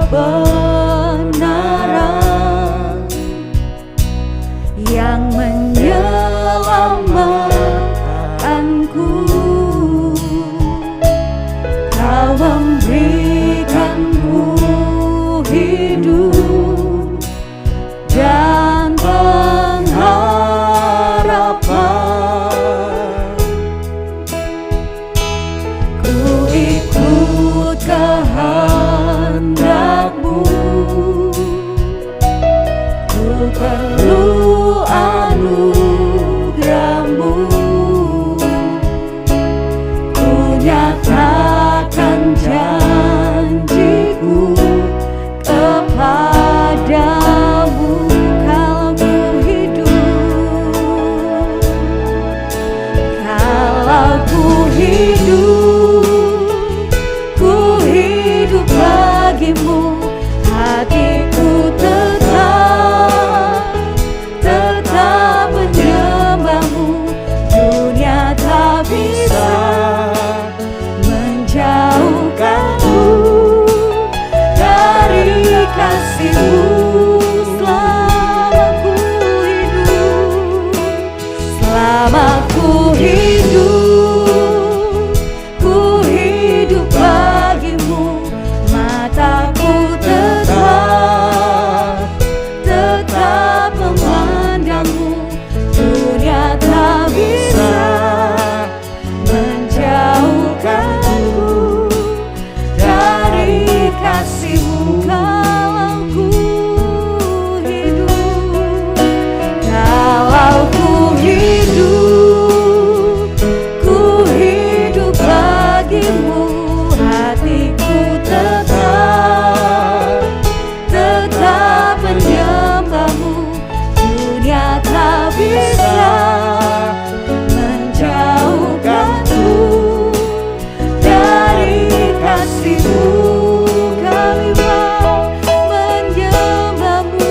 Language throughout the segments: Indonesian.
kebenaran yang menyelamatkanku. Kau memberikanku hidup dan pengharapan. Ku ikut kehendak-Mu, ku perlu anugerah-Mu. Ku nyatakan janji-Ku kepadamu. Kalau ku hidup bagimu, hatiku tetap menyembah-Mu. Dunia tak bisa menjauhkanku dari kasih-Mu. Selama ku hidup bagimu, mataku tetap memandang-Mu. Dunia tak bisa menjauhkanku dari kasih-Mu. Kalau ku hidup bagimu, hatiku tetap menyembah-Mu. Dunia tak bisa menjauhkanku dari kasih-Mu. Kami mau menyembah-Mu.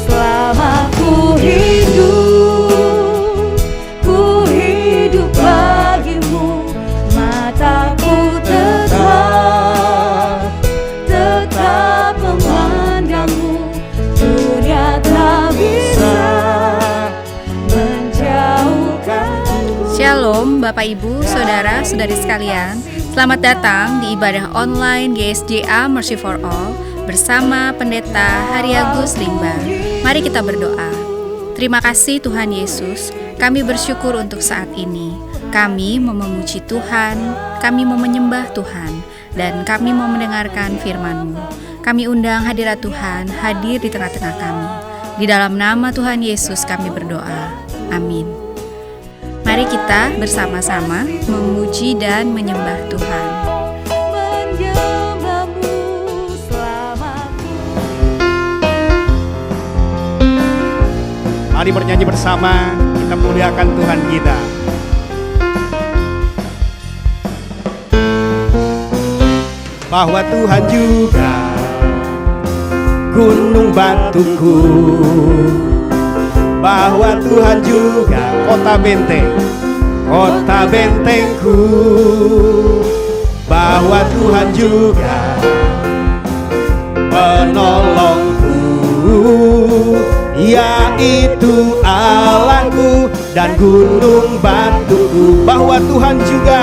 Selama ku hidup bagimu, mataku tetap memandang-Mu. Dunia tak bisa menjauhkanku. Shalom Bapak Ibu, Saudara-saudari sekalian. Selamat datang di ibadah online GSJA Mercy for All bersama Pendeta Hariagus Limba. Mari kita berdoa. Terima kasih Tuhan Yesus, kami bersyukur untuk saat ini. Kami mau memuji Tuhan, kami mau menyembah Tuhan, dan kami mau mendengarkan firman-Mu. Kami undang hadirat Tuhan hadir di tengah-tengah kami. Di dalam nama Tuhan Yesus kami berdoa. Amin. Mari kita bersama-sama memuji dan menyembah Tuhan. Mari bernyanyi bersama, kita muliakan Tuhan kita. Bahwa Tuhan juga gunung batuku, bahwa Tuhan juga kota bentengku, bahwa Tuhan juga penolongku, yaitu Allahku dan gunung batuku. Bahwa Tuhan juga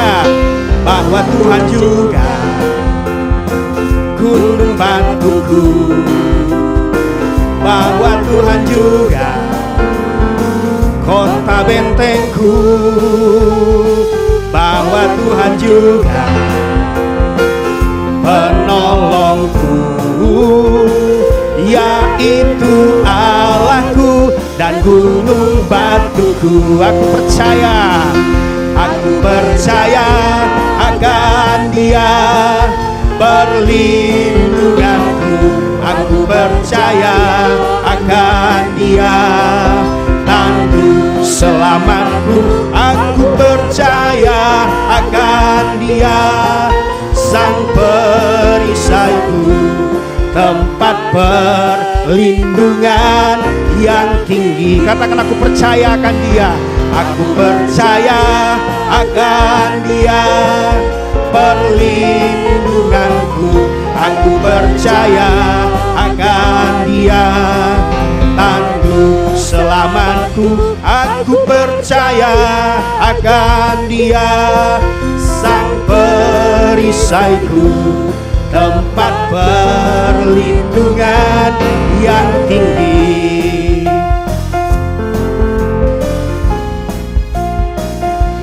gunung batuku, bahwa Tuhan juga kota bentengku, bahwa Tuhan juga penolongku, yaitu Allahku dan gunung batuku. Aku percaya akan Dia perlindunganku. Aku percaya akan Dia tangguh selamatku. Aku percaya akan Dia sang perisaiku, tempat perlindungan yang tinggi. Katakan, aku percaya akan Dia. Aku percaya akan Dia perlindunganku. Aku percaya akan Dia, tanduk selamatku. Aku percaya akan Dia, sang perisaiku, tempat perlindungan yang tinggi.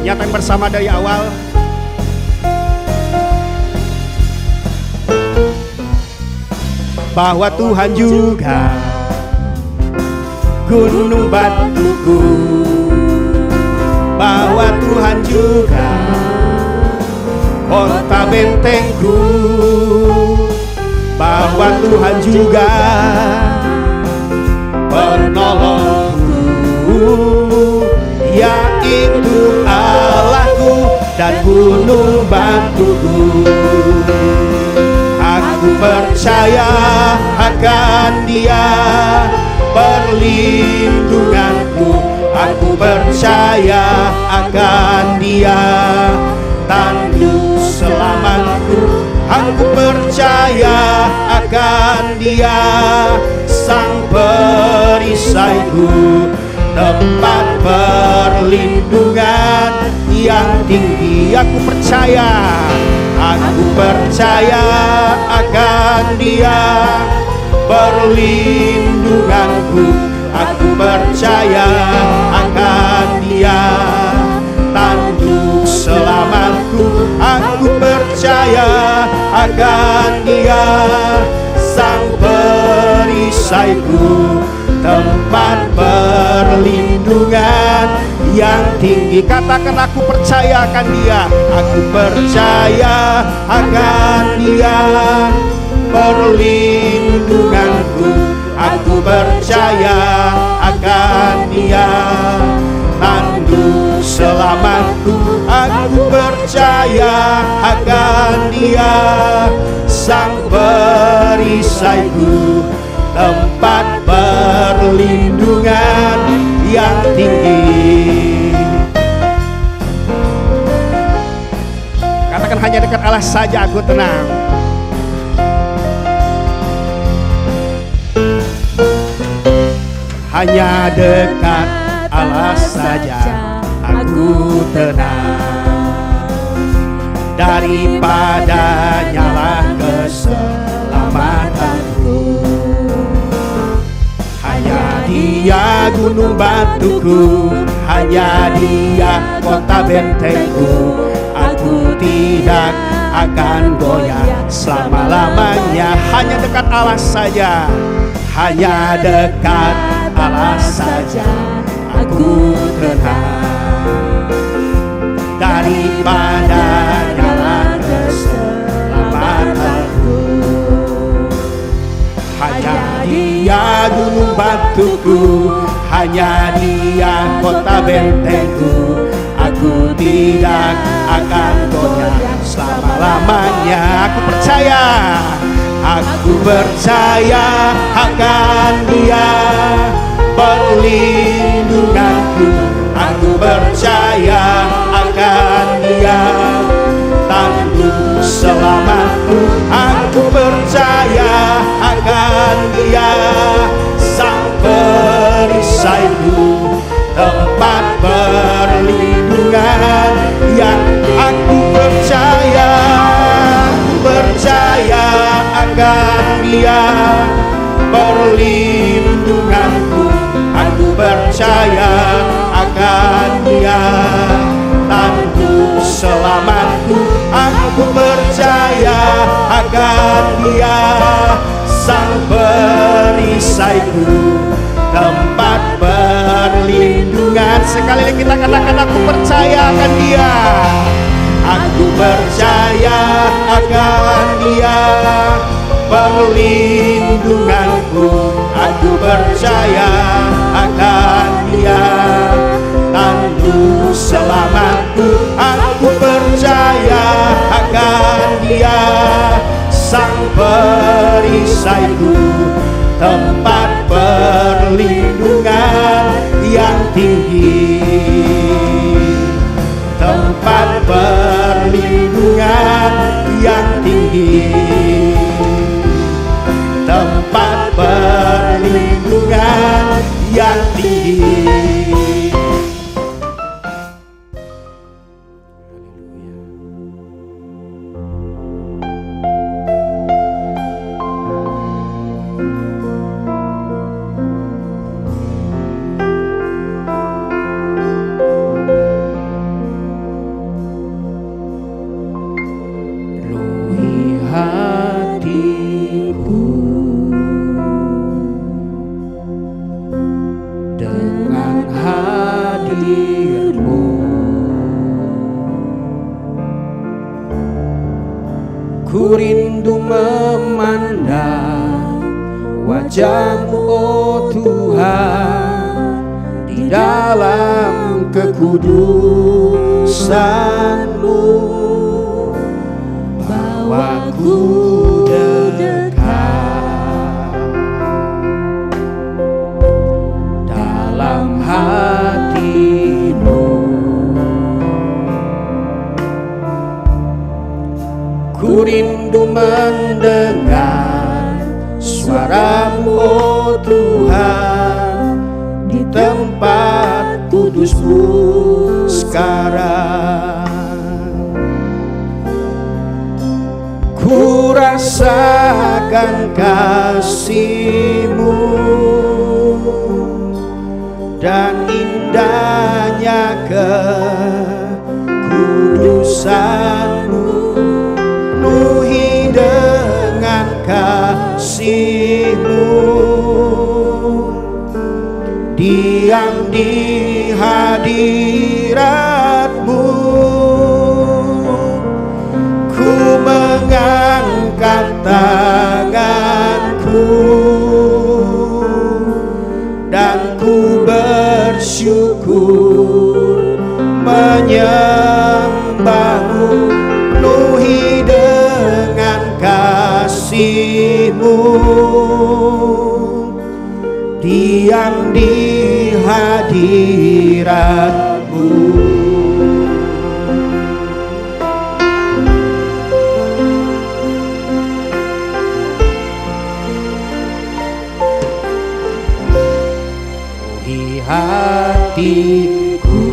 Nyatakan bersama dari awal. Bahwa Tuhan juga gunung batuku, bahwa Tuhan juga kota bentengku, bahwa Tuhan juga penolongku, yaitu Allahku dan gunung batuku. Aku percaya akan Dia, perlindunganku. Aku percaya akan Dia, tanduk selamatku. Aku percaya akan Dia, sang perisaiku, tempat perlindungan yang tinggi. Aku percaya akan Dia, perlindunganku. Aku percaya akan Dia, tanduk selamatku. Aku percaya akan Dia, sang perisaiku, tempat perlindungan yang tinggi. Katakan, aku percaya akan Dia. Aku percaya akan Dia, perlindunganku. Aku percaya akan Dia, tanduk selamatku. Aku percaya akan Dia, sang perisaiku, tempat perlindungan yang tinggi. Katakan, hanya dekat Allah saja aku tenang. Hanya dekat Allah saja aku tenang. Daripada nyala keselamatanku, hanya Dia gunung batuku, hanya Dia kota bentengku. Aku tidak akan goyah selama-lamanya. Hanya dekat Allah saja, hanya dekat Allah saja aku tenang. Daripada nyala keselamatanku, hanya Dia gunung batuku, hanya Dia kota bentengku. Aku tidak akan goyah selama-lamanya. Aku percaya akan Dia, perlindunganku. Aku percaya akan Dia, tanduk selamatku. Aku percaya akan Dia, sang perisaiku, tempat perlindungan yang aku percaya akan Dia, perlindunganku. Aku percaya akan Dia, tanduk selamatku. Aku percaya akan Dia, sang perisaiku, tempat perlindungan. Sekali lagi kita katakan, aku percaya akan Dia. Aku percaya akan Dia, perlindunganku. Aku percaya akan Dia, tanduk selamatku. Aku percaya akan Dia, sang perisaiku, tempat perlindungan yang tinggi, tempat perlindungan yang tinggi. yang tinggi. Hatiku dengan hadirmu, ku rindu memandang wajah-Mu, oh Tuhan, di dalam kekudusan-Mu. Bawaku dekat dalam hati-Mu, ku rindu mendengar suara-Mu, oh Tuhan, di tempat kudus-Mu sekarang. Ku rasakan kasih-Mu dan indahnya kekudusan-Mu, penuhi dengan kasih-Mu, diam di hadirat-Mu. Mengangkat tanganku dan ku bersyukur menyembah-Mu, penuhi dengan kasih-Mu, diam di hadirat-Mu. Hatiku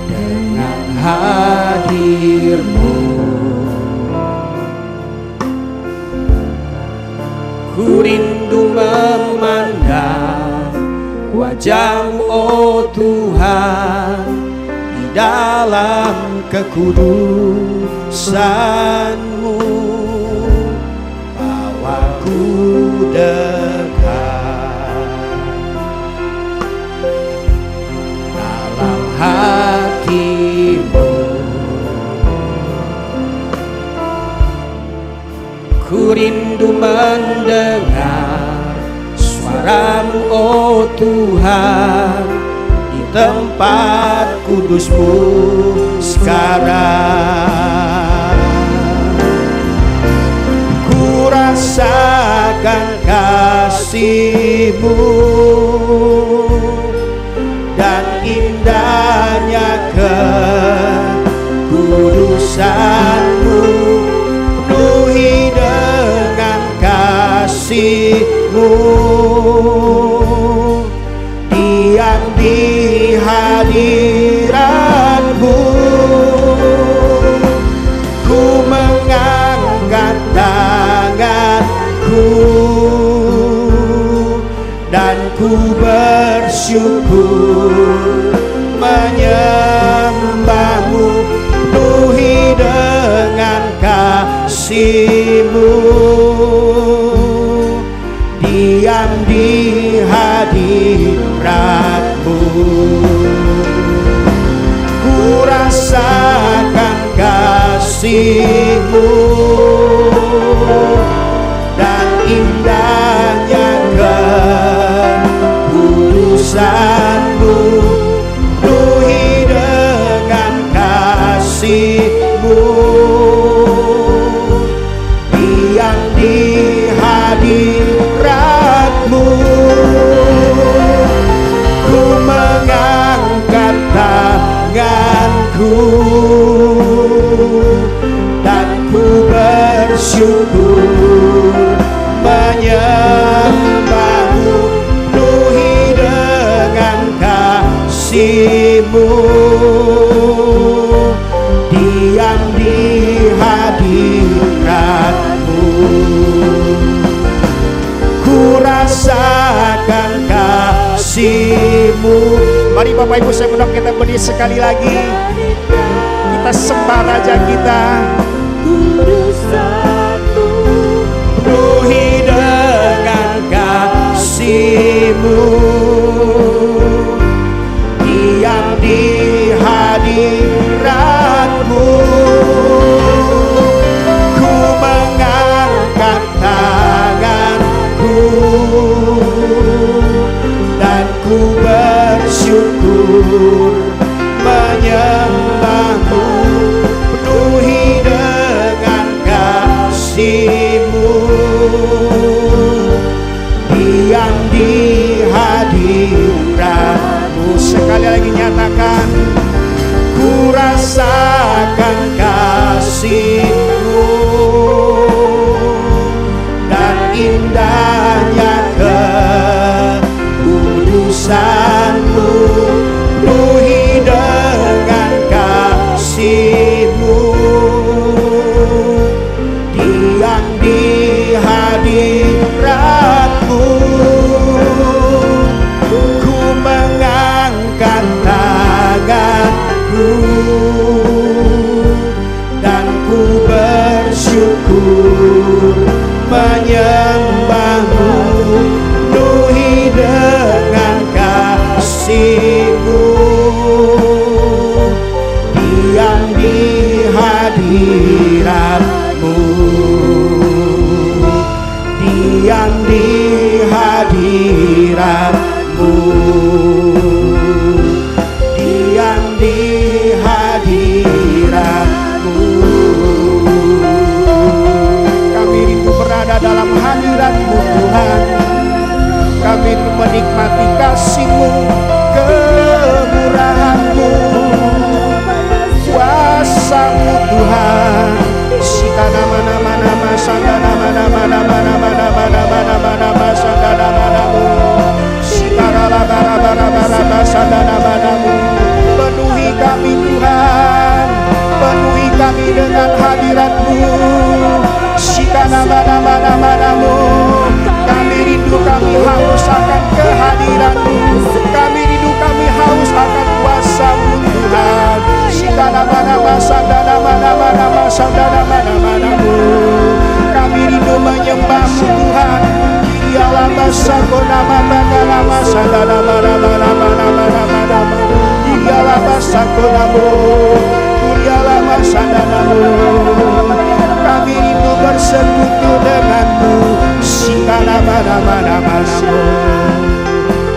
dengan hadir-Mu, ku rindu memandang wajah-Mu, oh Tuhan, di dalam kekudusan-Mu. Bawaku dalam hati-Mu, ku rindu mendengar suara-Mu, oh Tuhan, di tempat kudus-Mu sekarang. Ku rasakan kasih-Mu dan indahnya kekudusan-Mu, penuhi dengan kasih-Mu, diam di hadirat-Mu. Ku mengangkat tanganku dan ku bersyukur menyembah-Mu, penuhi dengan kasih-Mu, diam di hadirat-Mu. Ku rasakan kasih-Mu dan indahnya kekudusan-Mu, penuhi dengan kasih-Mu, diam di hadirat-Mu. Ku mengangkat tanganku dan ku bersyukur menyembah hadirat-Mu. Ku rasakan kasih-Mu. Mari Bapak Ibu saya undang kita berdiri sekali lagi. Kita sembah Raja kita. Kudusanmu, Penuhi dengan kasih-Mu. Diam di hadirat-Mu. Ku mengangkat tanganku dan ku bersyukur menyembah-Mu. Penuhi dengan kasih-Mu. Diam di hadirat-Mu. Sekali lagi nyatakan, ku rasakan kasih-Mu dan indahnya kekudusan-Mu. Penuhi dengan kasih-Mu. Diam di hadirat-Mu. Ku mengangkat tanganku dan ku bersyukur menyembah-Mu. Penuhi dengan kasih-Mu. Diam di hadirat-Mu. Diam di hadirat-Mu. Diam di hadirat-Mu. Kami rindu berada dalam hadirat-Mu Tuhan. Kami rindu menikmati kasih-Mu, kemurahan-Mu, kuasa-Mu Tuhan. Sika nama-nama sanda nama-nama sanda nama-Mu. Sika bara-bara-bara-bara sanda nama-Mu. Penuhi kami Tuhan, penuhi kami dengan hadirat-Mu. Sika nama-nama-Mu. Kami rindu, kami haus akan kehadirat-Mu. Kami rindu, kami haus akan kuasa-Mu Tuhan. Sika nama-nama sanda nama-nama sanda nama-Mu. Kami rindu menyembah-Mu Tuhan. Dialah basako nama-nama sanda nama-nama. Dialah basako nama. Dialah basanda nama. Kami rindu bersekutu dengan-Mu. Sika nama-nama.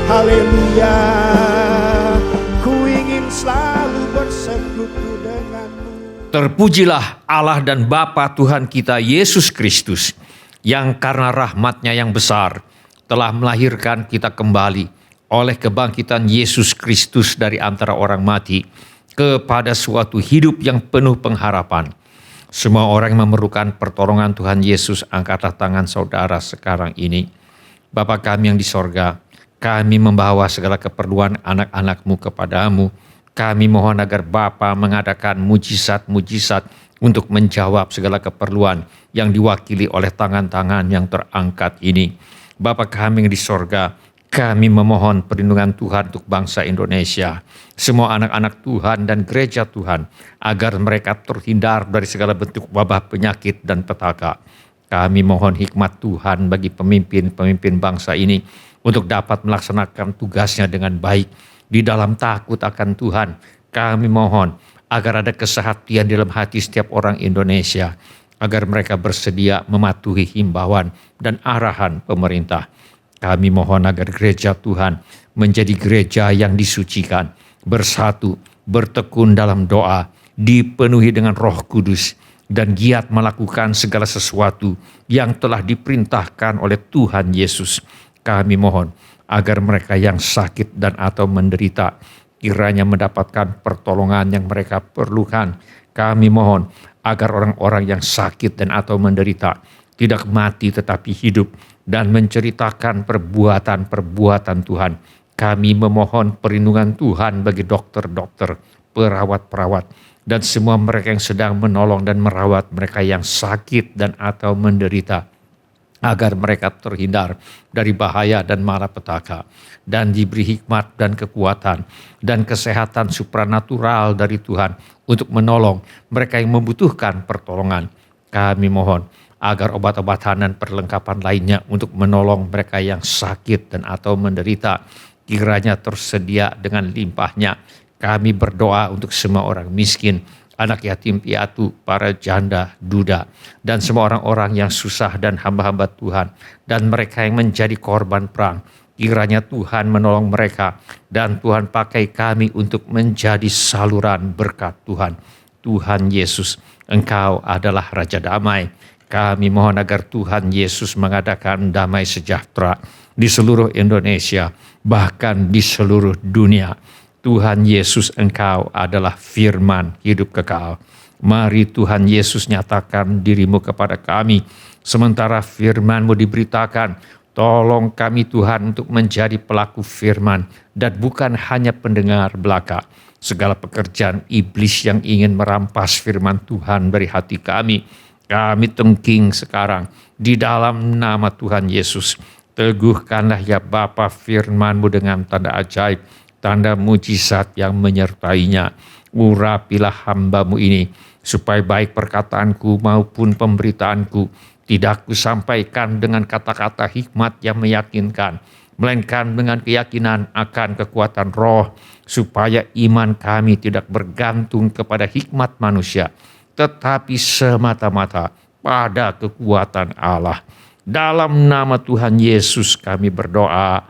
Haleluya. Ku ingin selalu bersekutu dengan-Mu. Terpujilah Allah dan Bapa Tuhan kita Yesus Kristus, yang karena rahmat-Nya yang besar telah melahirkan kita kembali oleh kebangkitan Yesus Kristus dari antara orang mati kepada suatu hidup yang penuh pengharapan. Semua orang yang memerlukan pertolongan Tuhan Yesus, angkatlah tangan saudara sekarang ini. Bapa kami yang di sorga, kami membawa segala keperluan anak-anak-Mu kepadamu. Kami mohon agar Bapa mengadakan mujizat-mujizat untuk menjawab segala keperluan yang diwakili oleh tangan-tangan yang terangkat ini. Bapa kami yang di sorga, kami memohon perlindungan Tuhan untuk bangsa Indonesia, semua anak-anak Tuhan dan gereja Tuhan, agar mereka terhindar dari segala bentuk wabah penyakit dan petaka. Kami mohon hikmat Tuhan bagi pemimpin-pemimpin bangsa ini untuk dapat melaksanakan tugasnya dengan baik di dalam takut akan Tuhan. Kami mohon agar ada kesehatian di dalam hati setiap orang Indonesia, agar mereka bersedia mematuhi himbauan dan arahan pemerintah. Kami mohon agar gereja Tuhan menjadi gereja yang disucikan, bersatu, bertekun dalam doa, dipenuhi dengan Roh Kudus, dan giat melakukan segala sesuatu yang telah diperintahkan oleh Tuhan Yesus. Kami mohon agar mereka yang sakit dan atau menderita kiranya mendapatkan pertolongan yang mereka perlukan. Kami mohon agar orang-orang yang sakit dan atau menderita tidak mati tetapi hidup dan menceritakan perbuatan-perbuatan Tuhan. Kami memohon perlindungan Tuhan bagi dokter-dokter, perawat-perawat, dan semua mereka yang sedang menolong dan merawat mereka yang sakit dan atau menderita, agar mereka terhindar dari bahaya dan malapetaka, dan diberi hikmat dan kekuatan dan kesehatan supranatural dari Tuhan untuk menolong mereka yang membutuhkan pertolongan. Kami mohon agar obat-obatan dan perlengkapan lainnya untuk menolong mereka yang sakit dan atau menderita kiranya tersedia dengan limpahnya. Kami berdoa untuk semua orang miskin, anak yatim piatu, para janda, duda, dan semua orang-orang yang susah dan hamba-hamba Tuhan, dan mereka yang menjadi korban perang. Kiranya Tuhan menolong mereka, dan Tuhan pakai kami untuk menjadi saluran berkat Tuhan. Tuhan Yesus, Engkau adalah Raja Damai. Kami mohon agar Tuhan Yesus mengadakan damai sejahtera di seluruh Indonesia, bahkan di seluruh dunia. Tuhan Yesus, Engkau adalah firman hidup kekal. Mari Tuhan Yesus nyatakan dirimu kepada kami. Sementara firman-Mu diberitakan, tolong kami Tuhan untuk menjadi pelaku firman dan bukan hanya pendengar belaka. Segala pekerjaan iblis yang ingin merampas firman Tuhan dari hati kami tengking sekarang di dalam nama Tuhan Yesus. Teguhkanlah ya Bapa firman-Mu dengan tanda ajaib, tanda mujizat yang menyertainya. Urapilah hamba-Mu ini, supaya baik perkataanku maupun pemberitaanku tidak kusampaikan dengan kata-kata hikmat yang meyakinkan, melainkan dengan keyakinan akan kekuatan roh, supaya iman kami tidak bergantung kepada hikmat manusia, tetapi semata-mata pada kekuatan Allah. Dalam nama Tuhan Yesus kami berdoa.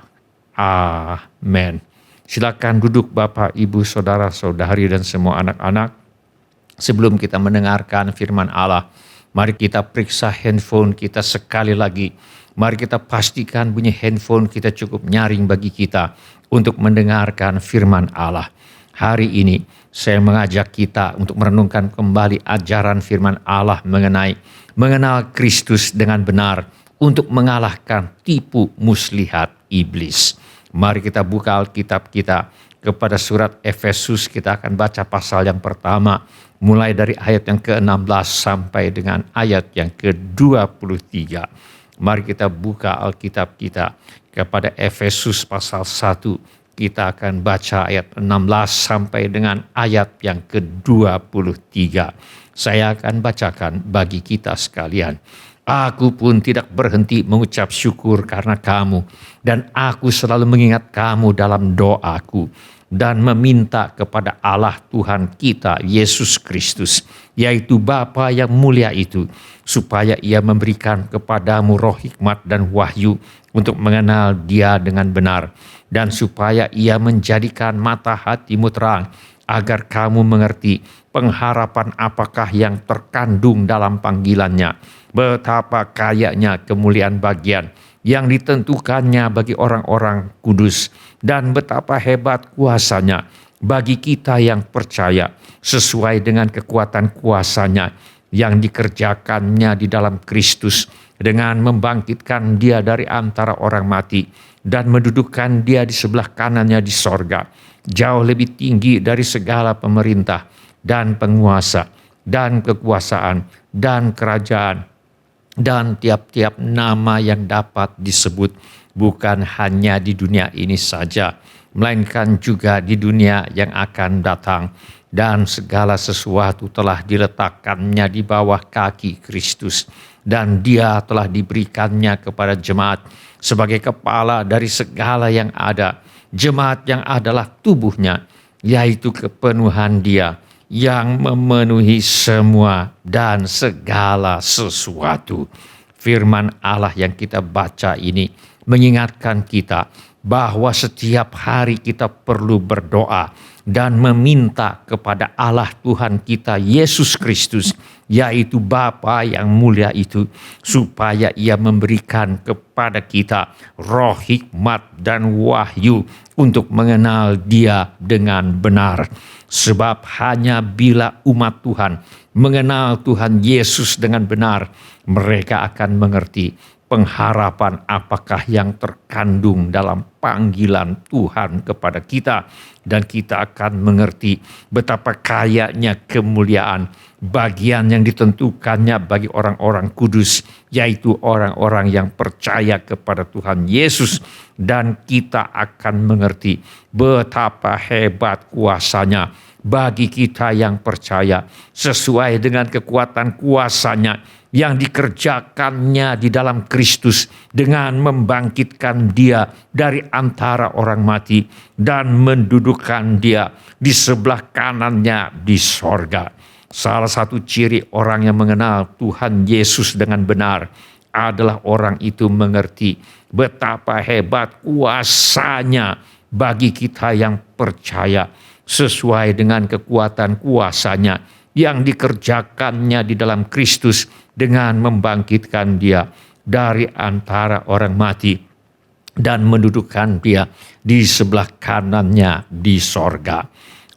Amin. Silakan duduk Bapak, Ibu, Saudara, Saudari, dan semua anak-anak. Sebelum kita mendengarkan firman Allah, mari kita periksa handphone kita sekali lagi. Mari kita pastikan bunyi handphone kita cukup nyaring bagi kita untuk mendengarkan firman Allah. Hari ini saya mengajak kita untuk merenungkan kembali ajaran firman Allah mengenai mengenal Kristus dengan benar untuk mengalahkan tipu muslihat iblis. Mari kita buka Alkitab kita kepada surat Efesus. Kita akan baca pasal yang pertama mulai dari ayat yang ke-16 sampai dengan ayat yang ke-23. Mari kita buka Alkitab kita kepada Efesus pasal 1. Kita akan baca ayat 16 sampai dengan ayat yang ke-23. Saya akan bacakan bagi kita sekalian. Aku pun tidak berhenti mengucap syukur karena kamu, dan aku selalu mengingat kamu dalam doaku, dan meminta kepada Allah Tuhan kita Yesus Kristus, yaitu Bapa yang mulia itu, supaya Ia memberikan kepadamu roh hikmat dan wahyu untuk mengenal Dia dengan benar, dan supaya Ia menjadikan mata hatimu terang, agar kamu mengerti pengharapan apakah yang terkandung dalam panggilannya, betapa kayanya kemuliaan bagian yang ditentukannya bagi orang-orang kudus, dan betapa hebat kuasanya bagi kita yang percaya, sesuai dengan kekuatan kuasanya yang dikerjakannya di dalam Kristus, dengan membangkitkan Dia dari antara orang mati dan mendudukkan Dia di sebelah kanannya di sorga, jauh lebih tinggi dari segala pemerintah dan penguasa dan kekuasaan dan kerajaan dan tiap-tiap nama yang dapat disebut, bukan hanya di dunia ini saja, melainkan juga di dunia yang akan datang. Dan segala sesuatu telah diletakkannya di bawah kaki Kristus, dan Dia telah diberikannya kepada jemaat sebagai kepala dari segala yang ada. Jemaat yang adalah tubuhnya, yaitu kepenuhan Dia yang memenuhi semua dan segala sesuatu. Firman Allah yang kita baca ini mengingatkan kita bahwa setiap hari kita perlu berdoa dan meminta kepada Allah Tuhan kita Yesus Kristus, yaitu Bapa yang mulia itu, supaya Ia memberikan kepada kita roh hikmat dan wahyu untuk mengenal Dia dengan benar. Sebab hanya bila umat Tuhan mengenal Tuhan Yesus dengan benar, mereka akan mengerti pengharapan apakah yang terkandung dalam panggilan Tuhan kepada kita, dan kita akan mengerti betapa kayanya kemuliaan bagian yang ditentukannya bagi orang-orang kudus, yaitu orang-orang yang percaya kepada Tuhan Yesus, dan kita akan mengerti betapa hebat kuasanya bagi kita yang percaya, sesuai dengan kekuatan kuasanya yang dikerjakannya di dalam Kristus dengan membangkitkan dia dari antara orang mati dan mendudukkan dia di sebelah kanannya di sorga. Salah satu ciri orang yang mengenal Tuhan Yesus dengan benar adalah orang itu mengerti betapa hebat kuasanya bagi kita yang percaya, sesuai dengan kekuatan kuasanya yang dikerjakannya di dalam Kristus dengan membangkitkan dia dari antara orang mati dan mendudukkan dia di sebelah kanannya di sorga.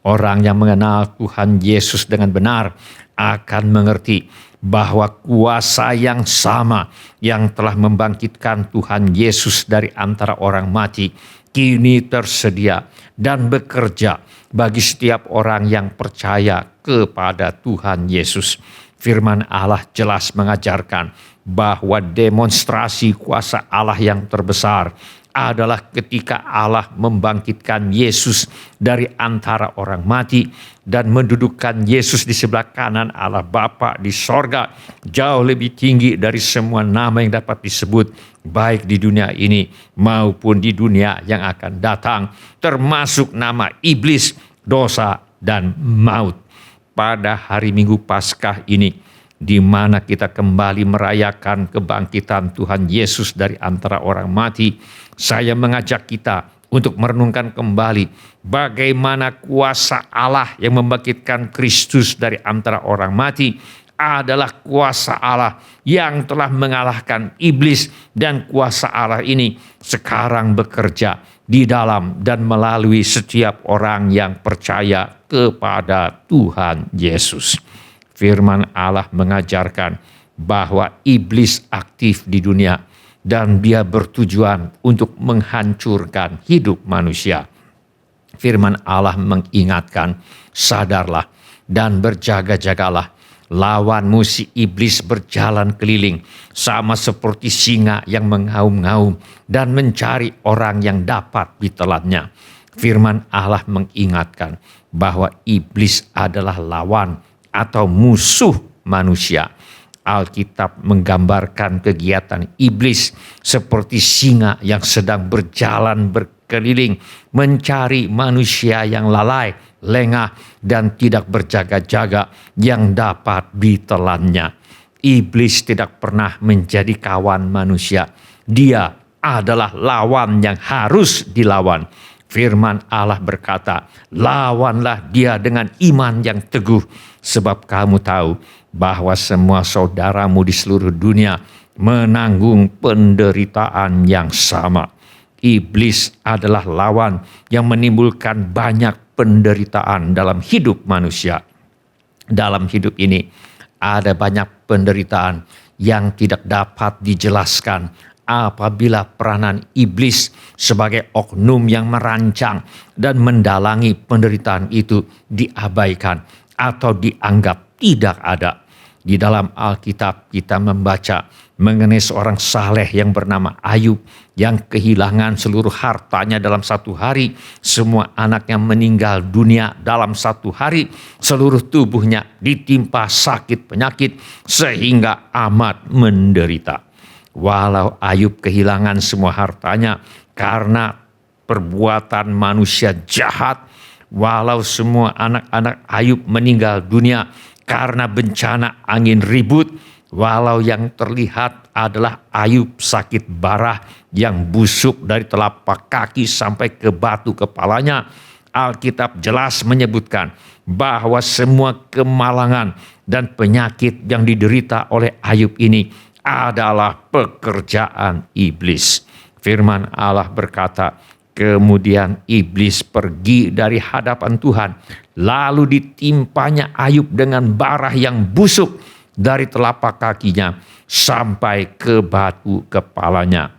Orang yang mengenal Tuhan Yesus dengan benar akan mengerti bahwa kuasa yang sama yang telah membangkitkan Tuhan Yesus dari antara orang mati kini tersedia dan bekerja bagi setiap orang yang percaya kepada Tuhan Yesus. Firman Allah jelas mengajarkan bahwa demonstrasi kuasa Allah yang terbesar adalah ketika Allah membangkitkan Yesus dari antara orang mati dan mendudukkan Yesus di sebelah kanan Allah Bapa di sorga, jauh lebih tinggi dari semua nama yang dapat disebut, baik di dunia ini maupun di dunia yang akan datang, termasuk nama iblis, dosa, dan maut. Pada hari Minggu Paskah ini, di mana kita kembali merayakan kebangkitan Tuhan Yesus dari antara orang mati, saya mengajak kita untuk merenungkan kembali bagaimana kuasa Allah yang membangkitkan Kristus dari antara orang mati adalah kuasa Allah yang telah mengalahkan iblis, dan kuasa Allah ini sekarang bekerja di dalam dan melalui setiap orang yang percaya kepada Tuhan Yesus. Firman Allah mengajarkan bahwa iblis aktif di dunia dan dia bertujuan untuk menghancurkan hidup manusia. Firman Allah mengingatkan, sadarlah dan berjaga-jagalah. Lawanmu si iblis berjalan keliling sama seperti singa yang mengaum-ngaum dan mencari orang yang dapat ditelannya. Firman Allah mengingatkan bahwa iblis adalah lawan atau musuh manusia. Alkitab menggambarkan kegiatan iblis seperti singa yang sedang berjalan berkeliling mencari manusia yang lalai, lengah, dan tidak berjaga-jaga yang dapat ditelannya. Iblis tidak pernah menjadi kawan manusia. Dia adalah lawan yang harus dilawan. Firman Allah berkata, lawanlah dia dengan iman yang teguh, sebab kamu tahu bahwa semua saudaramu di seluruh dunia menanggung penderitaan yang sama. Iblis adalah lawan yang menimbulkan banyak penderitaan dalam hidup manusia. Dalam hidup ini ada banyak penderitaan yang tidak dapat dijelaskan apabila peranan iblis sebagai oknum yang merancang dan mendalangi penderitaan itu diabaikan atau dianggap tidak ada. Di dalam Alkitab kita membaca mengenai seorang saleh yang bernama Ayub yang kehilangan seluruh hartanya dalam satu hari. Semua anaknya meninggal dunia dalam satu hari. Seluruh tubuhnya ditimpa sakit penyakit sehingga amat menderita. Walau Ayub kehilangan semua hartanya karena perbuatan manusia jahat, walau semua anak-anak Ayub meninggal dunia karena bencana angin ribut, walau yang terlihat adalah Ayub sakit parah yang busuk dari telapak kaki sampai ke batu kepalanya, Alkitab jelas menyebutkan bahwa semua kemalangan dan penyakit yang diderita oleh Ayub ini adalah pekerjaan iblis. Firman Allah berkata, kemudian iblis pergi dari hadapan Tuhan, lalu ditimpanya Ayub dengan bara yang busuk dari telapak kakinya sampai ke batu kepalanya.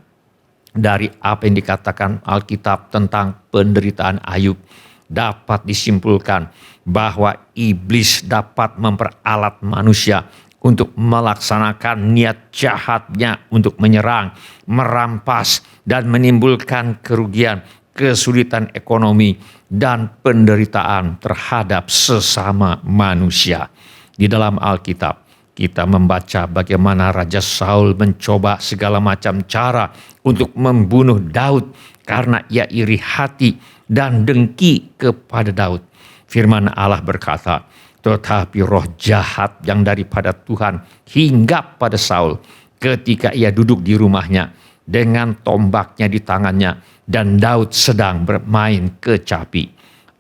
Dari apa yang dikatakan Alkitab tentang penderitaan Ayub, dapat disimpulkan bahwa iblis dapat memperalat manusia untuk melaksanakan niat jahatnya untuk menyerang, merampas, dan menimbulkan kerugian, kesulitan ekonomi, dan penderitaan terhadap sesama manusia. Di dalam Alkitab, kita membaca bagaimana Raja Saul mencoba segala macam cara untuk membunuh Daud karena ia iri hati dan dengki kepada Daud. Firman Allah berkata, tetapi roh jahat yang daripada Tuhan hinggap pada Saul ketika ia duduk di rumahnya dengan tombaknya di tangannya dan Daud sedang bermain kecapi.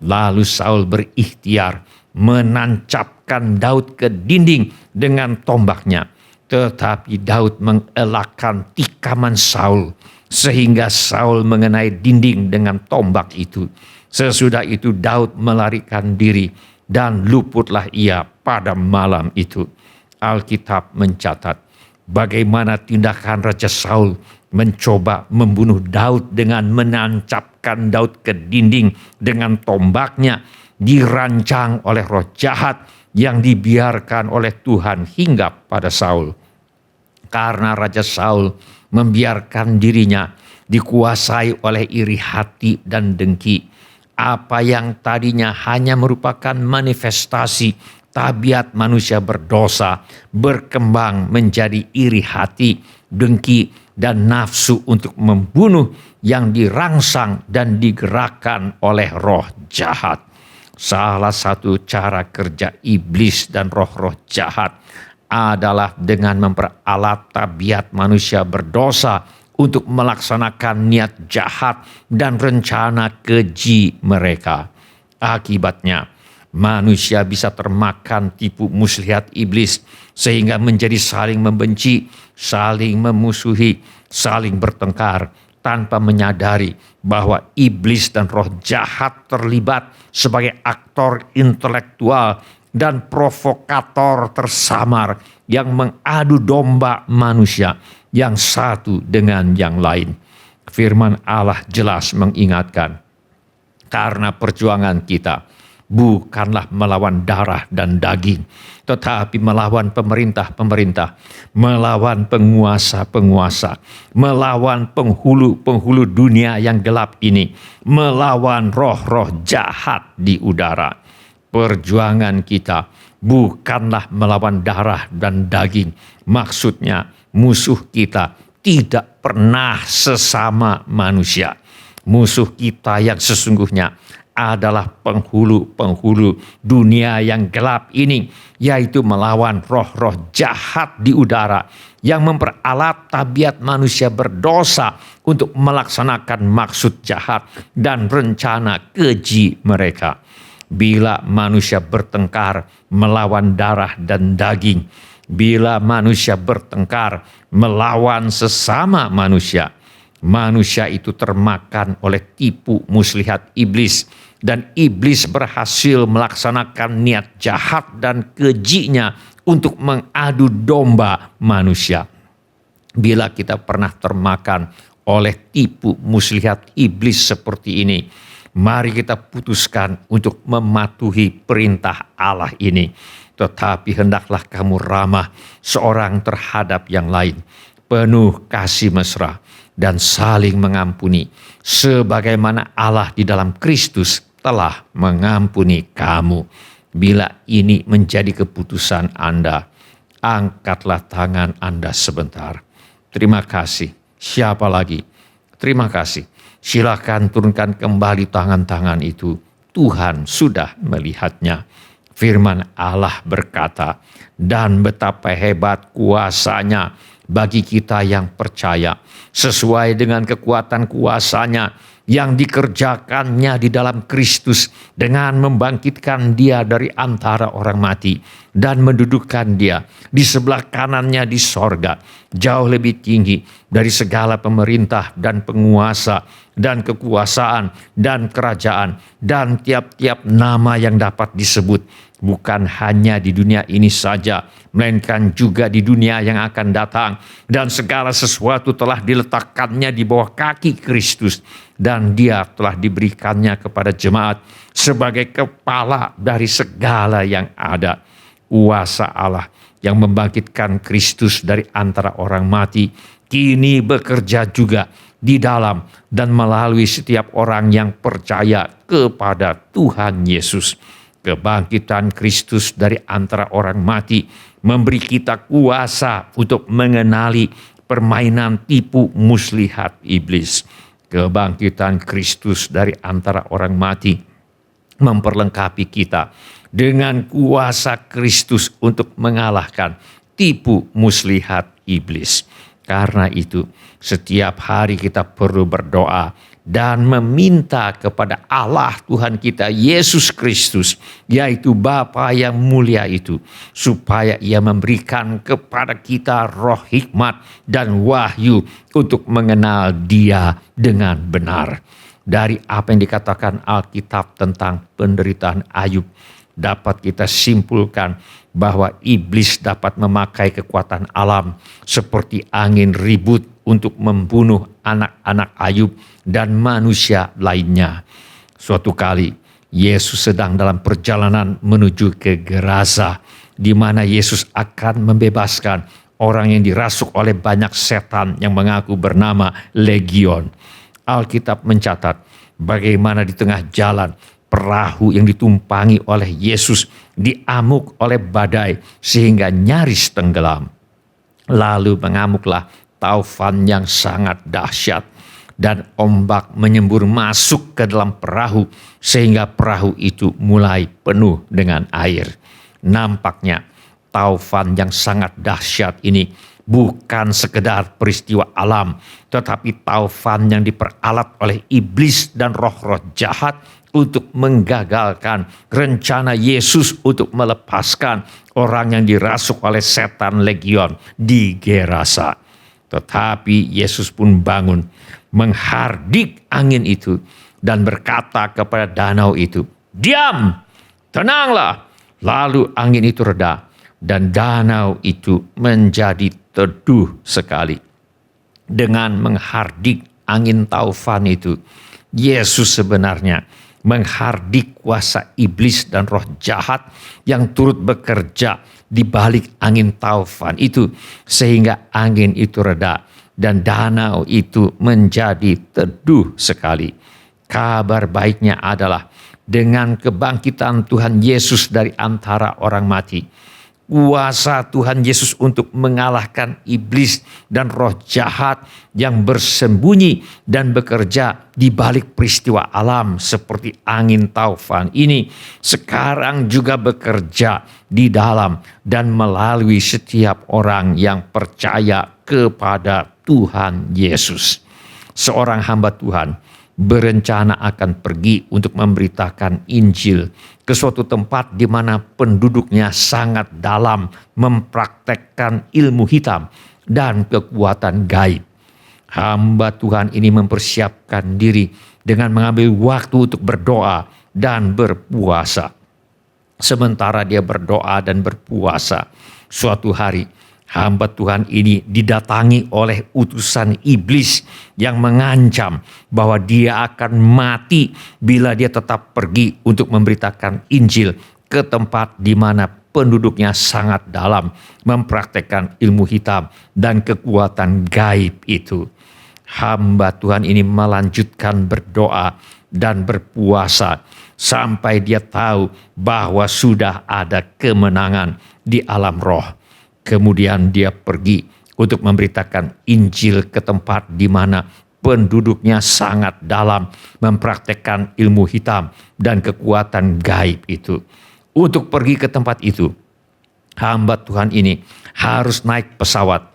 Lalu Saul berikhtiar menancapkan Daud ke dinding dengan tombaknya. Tetapi Daud mengelakkan tikaman Saul sehingga Saul mengenai dinding dengan tombak itu. Sesudah itu Daud melarikan diri dan luputlah ia pada malam itu. Alkitab mencatat bagaimana tindakan Raja Saul mencoba membunuh Daud dengan menancapkan Daud ke dinding dengan tombaknya, dirancang oleh roh jahat yang dibiarkan oleh Tuhan hinggap pada Saul. Karena Raja Saul membiarkan dirinya dikuasai oleh iri hati dan dengki, apa yang tadinya hanya merupakan manifestasi tabiat manusia berdosa berkembang menjadi iri hati, dengki, dan nafsu untuk membunuh yang dirangsang dan digerakkan oleh roh jahat. Salah satu cara kerja iblis dan roh-roh jahat adalah dengan memperalat tabiat manusia berdosa untuk melaksanakan niat jahat dan rencana keji mereka. Akibatnya, manusia bisa termakan tipu muslihat iblis sehingga menjadi saling membenci, saling memusuhi, saling bertengkar tanpa menyadari bahwa iblis dan roh jahat terlibat sebagai aktor intelektual dan provokator tersamar yang mengadu domba manusia yang satu dengan yang lain. Firman Allah jelas mengingatkan, karena perjuangan kita bukanlah melawan darah dan daging, tetapi melawan pemerintah-pemerintah, melawan penguasa-penguasa, melawan penghulu-penghulu dunia yang gelap ini, melawan roh-roh jahat di udara. Perjuangan kita bukanlah melawan darah dan daging. Maksudnya musuh kita tidak pernah sesama manusia. Musuh kita yang sesungguhnya adalah penghulu-penghulu dunia yang gelap ini, yaitu melawan roh-roh jahat di udara yang memperalat tabiat manusia berdosa untuk melaksanakan maksud jahat dan rencana keji mereka. Bila manusia bertengkar melawan darah dan daging, bila manusia bertengkar melawan sesama manusia, manusia itu termakan oleh tipu muslihat iblis, dan iblis berhasil melaksanakan niat jahat dan kejinya untuk mengadu domba manusia. Bila kita pernah termakan oleh tipu muslihat iblis seperti ini, mari kita putuskan untuk mematuhi perintah Allah ini. Tetapi hendaklah kamu ramah seorang terhadap yang lain, penuh kasih mesra dan saling mengampuni, sebagaimana Allah di dalam Kristus telah mengampuni kamu. Bila ini menjadi keputusan Anda, angkatlah tangan Anda sebentar. Terima kasih. Siapa lagi? Terima kasih. Silakan turunkan kembali tangan-tangan itu. Tuhan sudah melihatnya. Firman Allah berkata, dan betapa hebat kuasanya bagi kita yang percaya, sesuai dengan kekuatan kuasanya yang dikerjakannya di dalam Kristus dengan membangkitkan dia dari antara orang mati dan mendudukkan dia di sebelah kanannya di sorga, jauh lebih tinggi dari segala pemerintah dan penguasa dan kekuasaan dan kerajaan dan tiap-tiap nama yang dapat disebut, bukan hanya di dunia ini saja, melainkan juga di dunia yang akan datang. Dan segala sesuatu telah diletakkannya di bawah kaki Kristus, dan dia telah diberikannya kepada jemaat sebagai kepala dari segala yang ada. Kuasa Allah yang membangkitkan Kristus dari antara orang mati kini bekerja juga di dalam dan melalui setiap orang yang percaya kepada Tuhan Yesus. Kebangkitan Kristus dari antara orang mati memberi kita kuasa untuk mengenali permainan tipu muslihat iblis. Kebangkitan Kristus dari antara orang mati memperlengkapi kita dengan kuasa Kristus untuk mengalahkan tipu muslihat iblis. Karena itu, setiap hari kita perlu berdoa dan meminta kepada Allah Tuhan kita Yesus Kristus, yaitu Bapa yang mulia itu, supaya Ia memberikan kepada kita roh hikmat dan wahyu untuk mengenal Dia dengan benar. Dari apa yang dikatakan Alkitab tentang penderitaan Ayub, dapat kita simpulkan bahwa iblis dapat memakai kekuatan alam seperti angin ribut untuk membunuh anak-anak Ayub dan manusia lainnya. Suatu kali Yesus sedang dalam perjalanan menuju ke Gerasa, di mana Yesus akan membebaskan orang yang dirasuk oleh banyak setan yang mengaku bernama Legion. Alkitab mencatat bagaimana di tengah jalan perahu yang ditumpangi oleh Yesus diamuk oleh badai sehingga nyaris tenggelam. Lalu mengamuklah taufan yang sangat dahsyat dan ombak menyembur masuk ke dalam perahu sehingga perahu itu mulai penuh dengan air. Nampaknya taufan yang sangat dahsyat ini bukan sekedar peristiwa alam, tetapi taufan yang diperalat oleh iblis dan roh-roh jahat untuk menggagalkan rencana Yesus untuk melepaskan orang yang dirasuk oleh setan Legion di Gerasa. Tetapi Yesus pun bangun, menghardik angin itu dan berkata kepada danau itu, "Diam, tenanglah." Lalu angin itu reda dan danau itu menjadi teduh sekali. Dengan menghardik angin taufan itu, Yesus sebenarnya menghardik kuasa iblis dan roh jahat yang turut bekerja di balik angin taufan itu, sehingga angin itu reda dan danau itu menjadi teduh sekali. Kabar baiknya adalah dengan kebangkitan Tuhan Yesus dari antara orang mati, kuasa Tuhan Yesus untuk mengalahkan iblis dan roh jahat yang bersembunyi dan bekerja di balik peristiwa alam seperti angin taufan ini sekarang juga bekerja di dalam dan melalui setiap orang yang percaya kepada Tuhan Yesus. Seorang hamba Tuhan berencana akan pergi untuk memberitakan Injil ke suatu tempat di mana penduduknya sangat dalam mempraktekkan ilmu hitam dan kekuatan gaib. Hamba Tuhan ini mempersiapkan diri dengan mengambil waktu untuk berdoa dan berpuasa. Sementara dia berdoa dan berpuasa, suatu hari hamba Tuhan ini didatangi oleh utusan iblis yang mengancam bahwa dia akan mati bila dia tetap pergi untuk memberitakan Injil ke tempat di mana penduduknya sangat dalam mempraktekkan ilmu hitam dan kekuatan gaib itu. Hamba Tuhan ini melanjutkan berdoa dan berpuasa sampai dia tahu bahwa sudah ada kemenangan di alam roh. Kemudian dia pergi untuk memberitakan Injil ke tempat di mana penduduknya sangat dalam mempraktekkan ilmu hitam dan kekuatan gaib itu. Untuk pergi ke tempat itu, hamba Tuhan ini harus naik pesawat.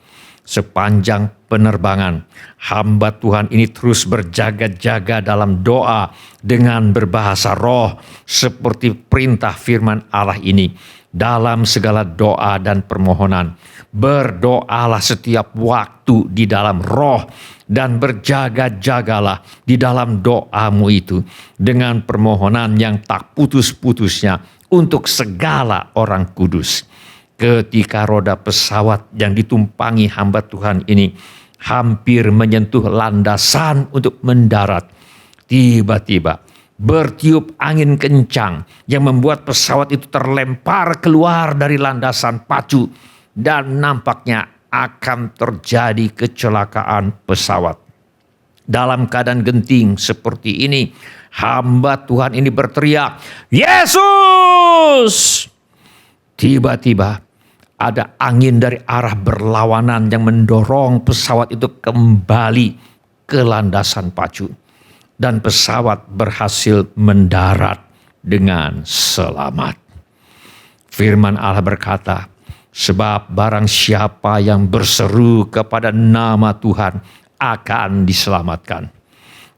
Sepanjang penerbangan, hamba Tuhan ini terus berjaga-jaga dalam doa dengan berbahasa roh seperti perintah firman Allah ini. dalam segala doa dan permohonan. Berdoalah setiap waktu di dalam roh dan berjaga-jagalah di dalam doamu itu dengan permohonan yang tak putus-putusnya untuk segala orang kudus. Ketika roda pesawat yang ditumpangi hamba Tuhan ini hampir menyentuh landasan untuk mendarat, tiba-tiba bertiup angin kencang yang membuat pesawat itu terlempar keluar dari landasan pacu dan nampaknya akan terjadi kecelakaan pesawat. Dalam keadaan genting seperti ini, hamba Tuhan ini berteriak, "Yesus!" Tiba-tiba ada angin dari arah berlawanan yang mendorong pesawat itu kembali ke landasan pacu. Dan pesawat berhasil mendarat dengan selamat. Firman Allah berkata, sebab barang siapa yang berseru kepada nama Tuhan akan diselamatkan.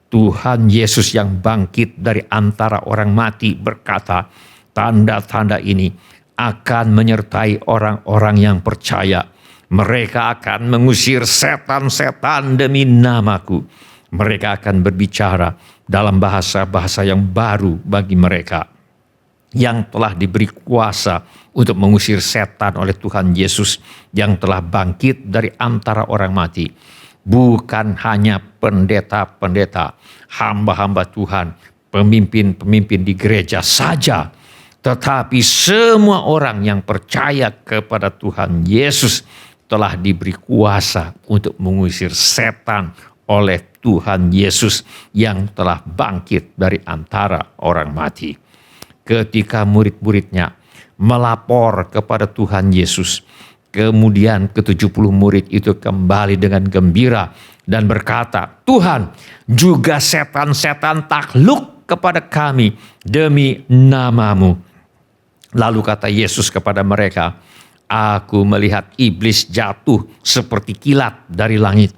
Tuhan Yesus yang bangkit dari antara orang mati berkata, tanda-tanda ini akan menyertai orang-orang yang percaya. Mereka akan mengusir setan-setan demi namaku. Mereka akan berbicara dalam bahasa-bahasa yang baru bagi mereka yang telah diberi kuasa untuk mengusir setan oleh Tuhan Yesus yang telah bangkit dari antara orang mati. Bukan hanya pendeta-pendeta, hamba-hamba Tuhan, pemimpin-pemimpin di gereja saja, tetapi semua orang yang percaya kepada Tuhan Yesus telah diberi kuasa untuk mengusir setan oleh Tuhan Yesus yang telah bangkit dari antara orang mati. Ketika murid-muridnya melapor kepada Tuhan Yesus, kemudian ke-70 murid itu kembali dengan gembira dan berkata, "Tuhan, juga setan-setan takluk kepada kami demi namamu." Lalu kata Yesus kepada mereka, "Aku melihat iblis jatuh seperti kilat dari langit."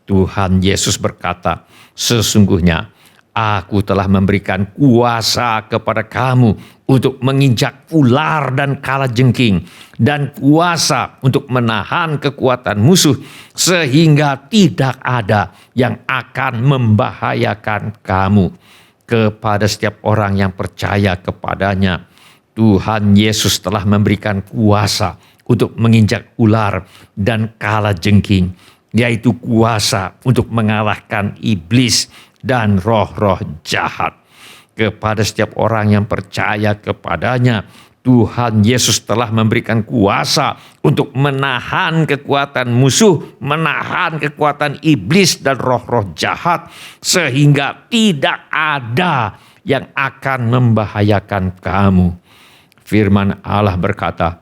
Tuhan Yesus berkata, "Sesungguhnya Aku telah memberikan kuasa kepada kamu untuk menginjak ular dan kalajengking, dan kuasa untuk menahan kekuatan musuh, sehingga tidak ada yang akan membahayakan kamu." Kepada setiap orang yang percaya kepadanya, Tuhan Yesus telah memberikan kuasa untuk menginjak ular dan kalajengking, yaitu kuasa untuk mengalahkan iblis dan roh-roh jahat. Kepada setiap orang yang percaya kepadanya, Tuhan Yesus telah memberikan kuasa untuk menahan kekuatan musuh, menahan kekuatan iblis dan roh-roh jahat, sehingga tidak ada yang akan membahayakan kamu. Firman Allah berkata,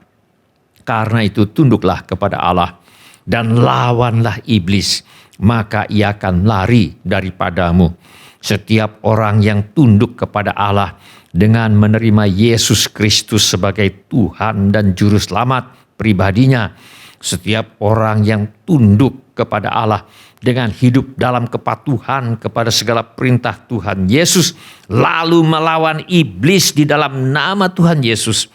"Karena itu tunduklah kepada Allah dan lawanlah iblis, maka ia akan lari daripadamu." Setiap orang yang tunduk kepada Allah dengan menerima Yesus Kristus sebagai Tuhan dan Juru Selamat pribadinya, setiap orang yang tunduk kepada Allah dengan hidup dalam kepatuhan kepada segala perintah Tuhan Yesus, lalu melawan iblis di dalam nama Tuhan Yesus,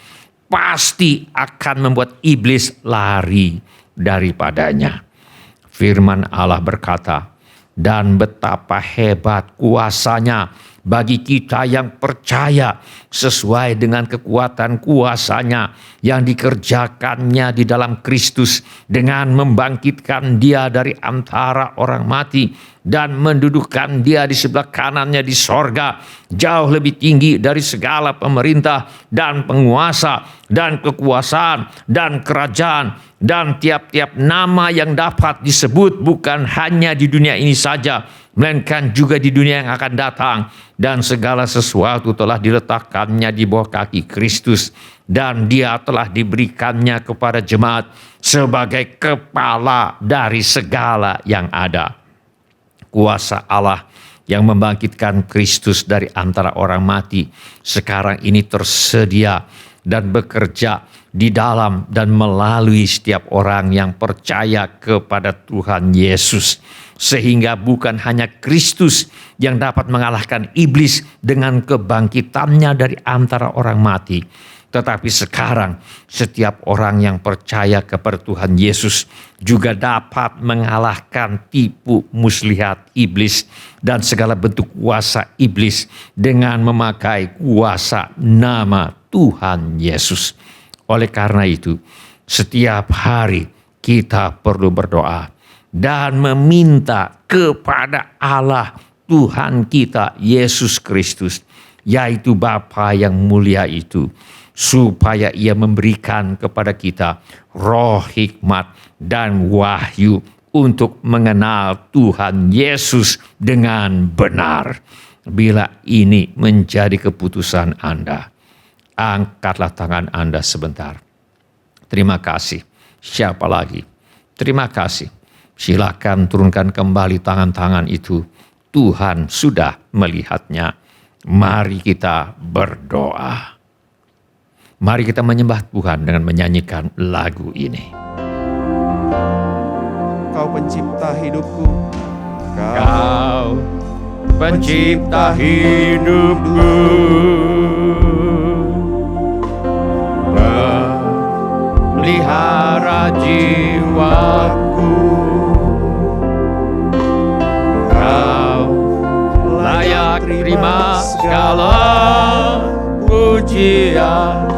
pasti akan membuat iblis lari daripadanya. Firman Allah berkata, "Dan betapa hebat kuasanya bagi kita yang percaya, sesuai dengan kekuatan kuasanya yang dikerjakannya di dalam Kristus, dengan membangkitkan dia dari antara orang mati dan mendudukkan dia di sebelah kanannya di sorga, jauh lebih tinggi dari segala pemerintah dan penguasa dan kekuasaan dan kerajaan dan tiap-tiap nama yang dapat disebut, bukan hanya di dunia ini saja, melainkan juga di dunia yang akan datang. Dan segala sesuatu telah diletakkannya di bawah kaki Kristus, dan dia telah diberikannya kepada jemaat sebagai kepala dari segala yang ada." Kuasa Allah yang membangkitkan Kristus dari antara orang mati sekarang ini tersedia dan bekerja di dalam dan melalui setiap orang yang percaya kepada Tuhan Yesus. Sehingga bukan hanya Kristus yang dapat mengalahkan iblis dengan kebangkitannya dari antara orang mati, Tetapi sekarang setiap orang yang percaya kepada Tuhan Yesus juga dapat mengalahkan tipu muslihat iblis dan segala bentuk kuasa iblis dengan memakai kuasa nama Tuhan Yesus. Oleh karena itu, setiap hari kita perlu berdoa dan meminta kepada Allah Tuhan kita Yesus Kristus, yaitu Bapa yang mulia itu, supaya Ia memberikan kepada kita roh hikmat dan wahyu untuk mengenal Tuhan Yesus dengan benar. Bila ini menjadi keputusan Anda, angkatlah tangan Anda sebentar. Terima kasih. Siapa lagi? Terima kasih. Silakan turunkan kembali tangan-tangan itu. Tuhan sudah melihatnya. Mari kita berdoa. Mari kita menyembah Tuhan dengan menyanyikan lagu ini. Kau pencipta hidupku. Kau pencipta hidupku, pelihara jiwaku. Kau layak terima segala pujian,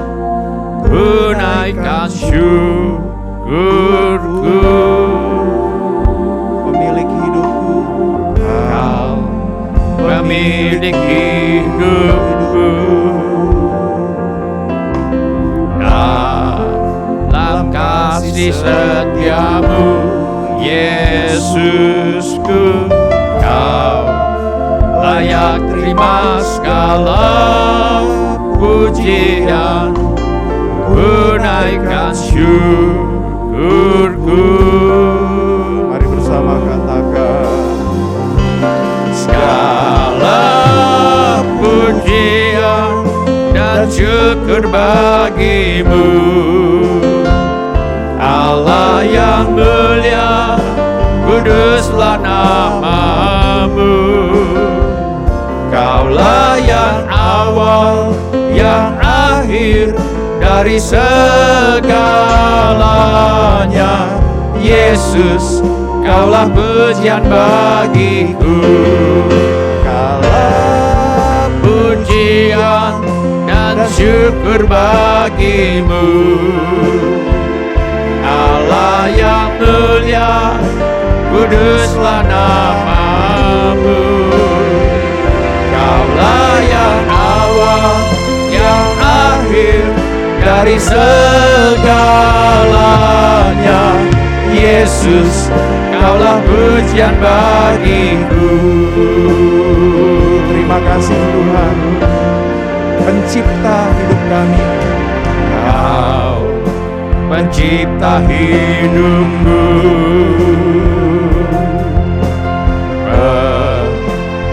tunaikan syukurku. Pemilik hidupku. Kau pemilik hidupku. Dalam kasih setiamu, Yesusku, Kau layak terima segala pujian, tunaikan syukurku. Mari bersama katakan. Segala pujian dan syukur bagimu, Allah yang mulia, kuduslah namamu. Kaulah yang awal, yang akhir dari segalanya. Yesus, Kaulah pujian bagiku. Kaulah pujian dan syukur bagimu, Allah yang mulia, kuduslah namamu. Kaulah yang awal, yang akhir dari segalanya. Yesus, Kaulah pujian bagiku. Terima kasih Tuhan, pencipta hidup kami. Kau pencipta hidupku,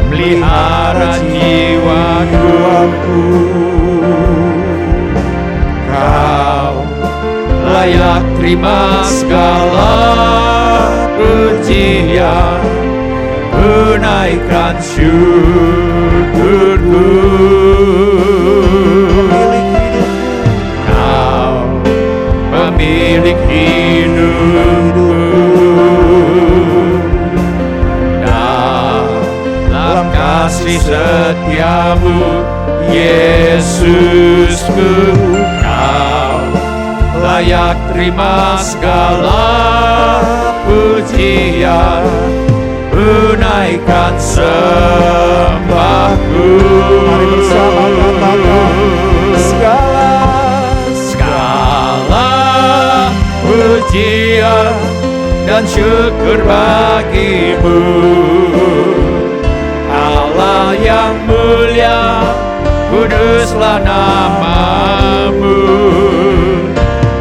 pelihara jiwaku. Kau layak terima segala pujian, tunaikan syukurku. Kau pemilik hidupku, dalam kasih setiamu, Yesusku, Kau layak terima segala pujian, tunaikan sembahku. Mari bersama katakan, segala pujian dan syukur bagimu, Allah yang mulia, kuduslah namamu.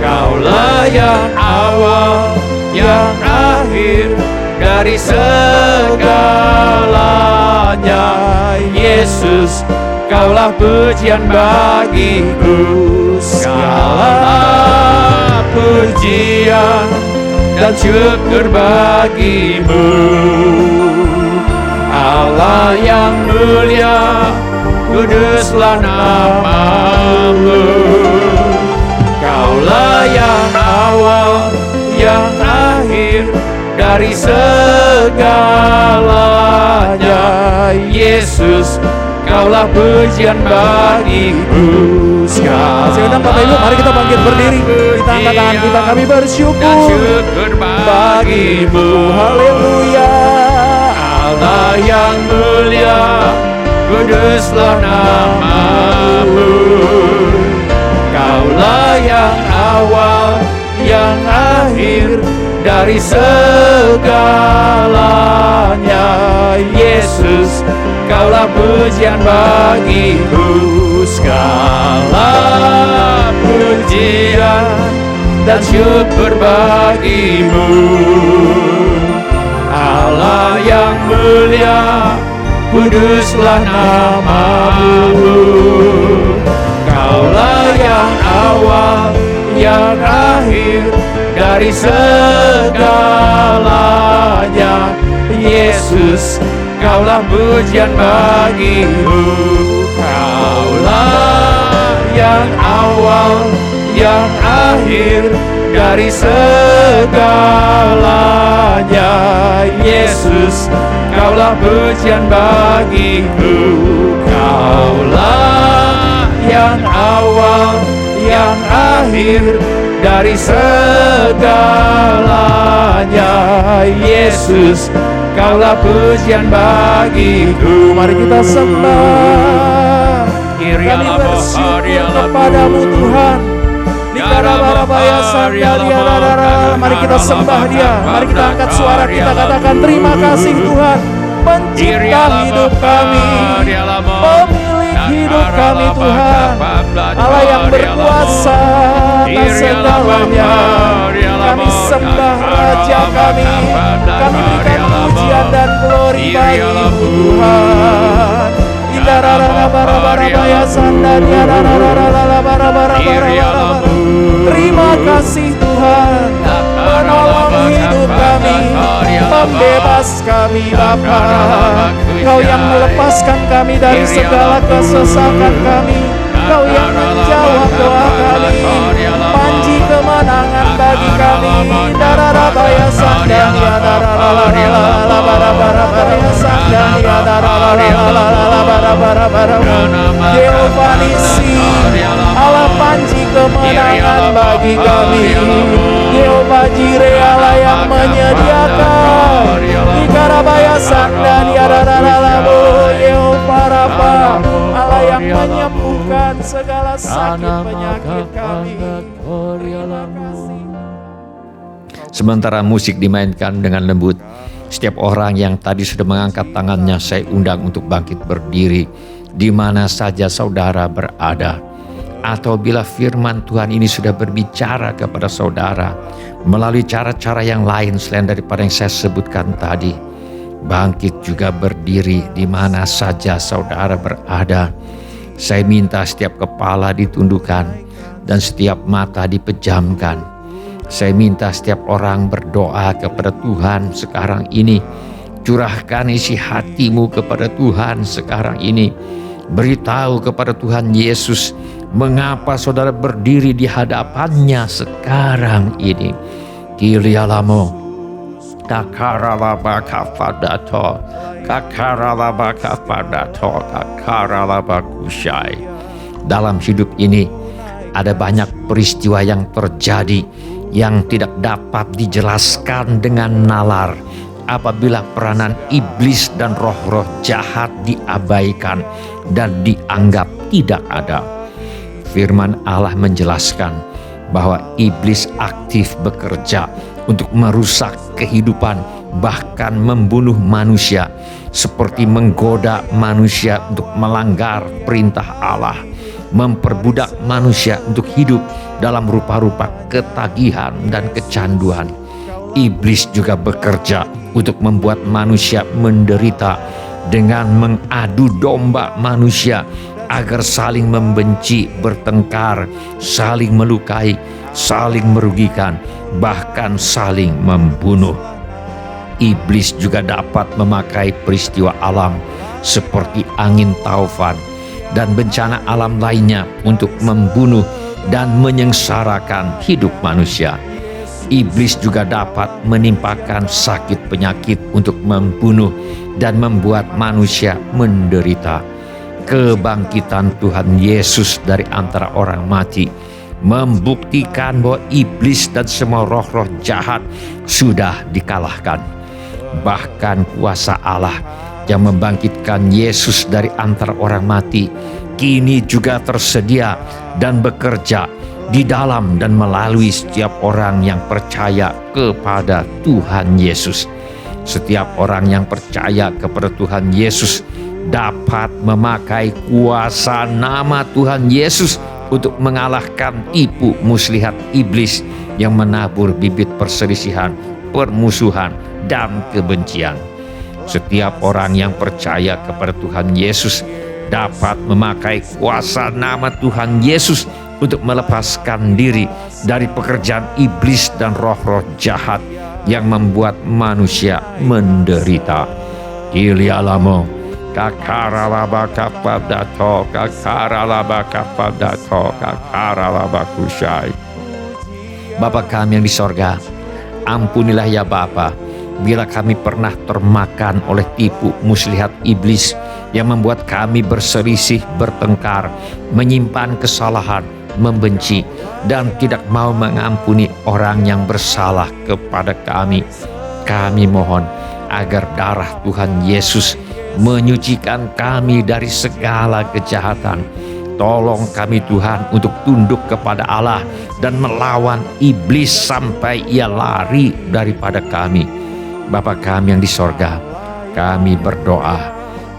Kaulah yang awal, yang akhir dari segalanya. Yesus, Kaulah pujian bagiku. Segala pujian dan syukur bagimu, Allah yang mulia, kuduslah nama-Mu. Kaulah yang awal, yang akhir dari segalanya. Yesus, Kaulah pujian bagiku sekarang. Saya undang Bapak Ibu, mari kita bangkit berdiri. Kita angkat tangan kita, kami bersyukur bagimu. Haleluya. Allah yang mulia, kuduslah nama-Mu. Kaulah yang awal, yang akhir dari segalanya. Yesus, Kaulah pujian bagiku. Segala pujian dan syukur bagimu. Allah yang mulia, kuduslah nama-Mu. Kaulah yang awal, yang akhir dari segalanya. Yesus, Kaulah pujian bagiku. Kaulah yang awal, yang akhir dari segalanya. Yesus, Kaulah pujian bagiku. Kaulah yang awal, yang akhir dari segalanya. Yesus, Kaulah pujian bagiku. Mari kita sembah. Kami bersyukur kepadamu Tuhan. Mari kita sembah Dia. Mari kita angkat suara kita, katakan terima kasih Tuhan, pencipta hidup kami, pemilik hidup kami Tuhan, Allah yang berkuasa atas segalanya. Kami sembah Raja kami berikan pujian dan glori bagi Tuhan. Terima kasih Tuhan, menolong hidup kami, membebas kami Bapa. Kau yang melepaskan kami dari segala kesesakan kami, Kau yang menjawab doa kami, panji kemenangan bagi kami. Dararabaya sandania, dararabaya sandania, dararabaya. Yehova Nisi, Allah panji kemenangan bagi kami. Yehova Jireh, Allah yang menyediakan. Ikarabaya sandania, dararabaya. Yehova Rafa, Allah yang menyembuhkan segala sakit penyakit kami. Sementara musik dimainkan dengan lembut, setiap orang yang tadi sudah mengangkat tangannya saya undang untuk bangkit berdiri di mana saja saudara berada. Atau bila firman Tuhan ini sudah berbicara kepada saudara melalui cara-cara yang lain selain daripada yang saya sebutkan tadi, bangkit juga berdiri di mana saja saudara berada. Saya minta setiap kepala ditundukkan dan setiap mata dipejamkan. Saya minta setiap orang berdoa kepada Tuhan sekarang ini. Curahkan isi hatimu kepada Tuhan sekarang ini. Beritahu kepada Tuhan Yesus mengapa saudara berdiri di hadapannya sekarang ini. Kilialamo kakaralabakafadato, kakaralabakafadato, kakaralabakusyai. Dalam hidup ini ada banyak peristiwa yang terjadi yang tidak dapat dijelaskan dengan nalar apabila peranan iblis dan roh-roh jahat diabaikan dan dianggap tidak ada. Firman Allah menjelaskan bahwa iblis aktif bekerja untuk merusak kehidupan, bahkan membunuh manusia, seperti menggoda manusia untuk melanggar perintah Allah, memperbudak manusia untuk hidup dalam rupa-rupa ketagihan dan kecanduan. Iblis juga bekerja untuk membuat manusia menderita dengan mengadu domba manusia agar saling membenci, bertengkar, saling melukai, saling merugikan, bahkan saling membunuh. Iblis juga dapat memakai peristiwa alam seperti angin taufan dan bencana alam lainnya untuk membunuh dan menyengsarakan hidup manusia. Iblis juga dapat menimpakan sakit penyakit untuk membunuh dan membuat manusia menderita. Kebangkitan Tuhan Yesus dari antara orang mati membuktikan bahwa iblis dan semua roh-roh jahat sudah dikalahkan. Bahkan kuasa Allah yang membangkitkan Yesus dari antara orang mati kini juga tersedia dan bekerja di dalam dan melalui setiap orang yang percaya kepada Tuhan Yesus. Setiap orang yang percaya kepada Tuhan Yesus dapat memakai kuasa nama Tuhan Yesus untuk mengalahkan tipu muslihat iblis yang menabur bibit perselisihan, permusuhan, dan kebencian. Setiap orang yang percaya kepada Tuhan Yesus dapat memakai kuasa nama Tuhan Yesus untuk melepaskan diri dari pekerjaan iblis dan roh-roh jahat yang membuat manusia menderita. Ilialamo kakaralaba kapadato kakaralaba kapadato kakaralaba kusyai. Bapa kami yang di sorga, ampunilah ya Bapa bila kami pernah termakan oleh tipu muslihat iblis yang membuat kami berselisih, bertengkar, menyimpan kesalahan, membenci, dan tidak mau mengampuni orang yang bersalah kepada kami. Kami mohon agar darah Tuhan Yesus menyucikan kami dari segala kejahatan. Tolong kami Tuhan untuk tunduk kepada Allah dan melawan iblis sampai ia lari daripada kami. Bapa kami yang di sorga, kami berdoa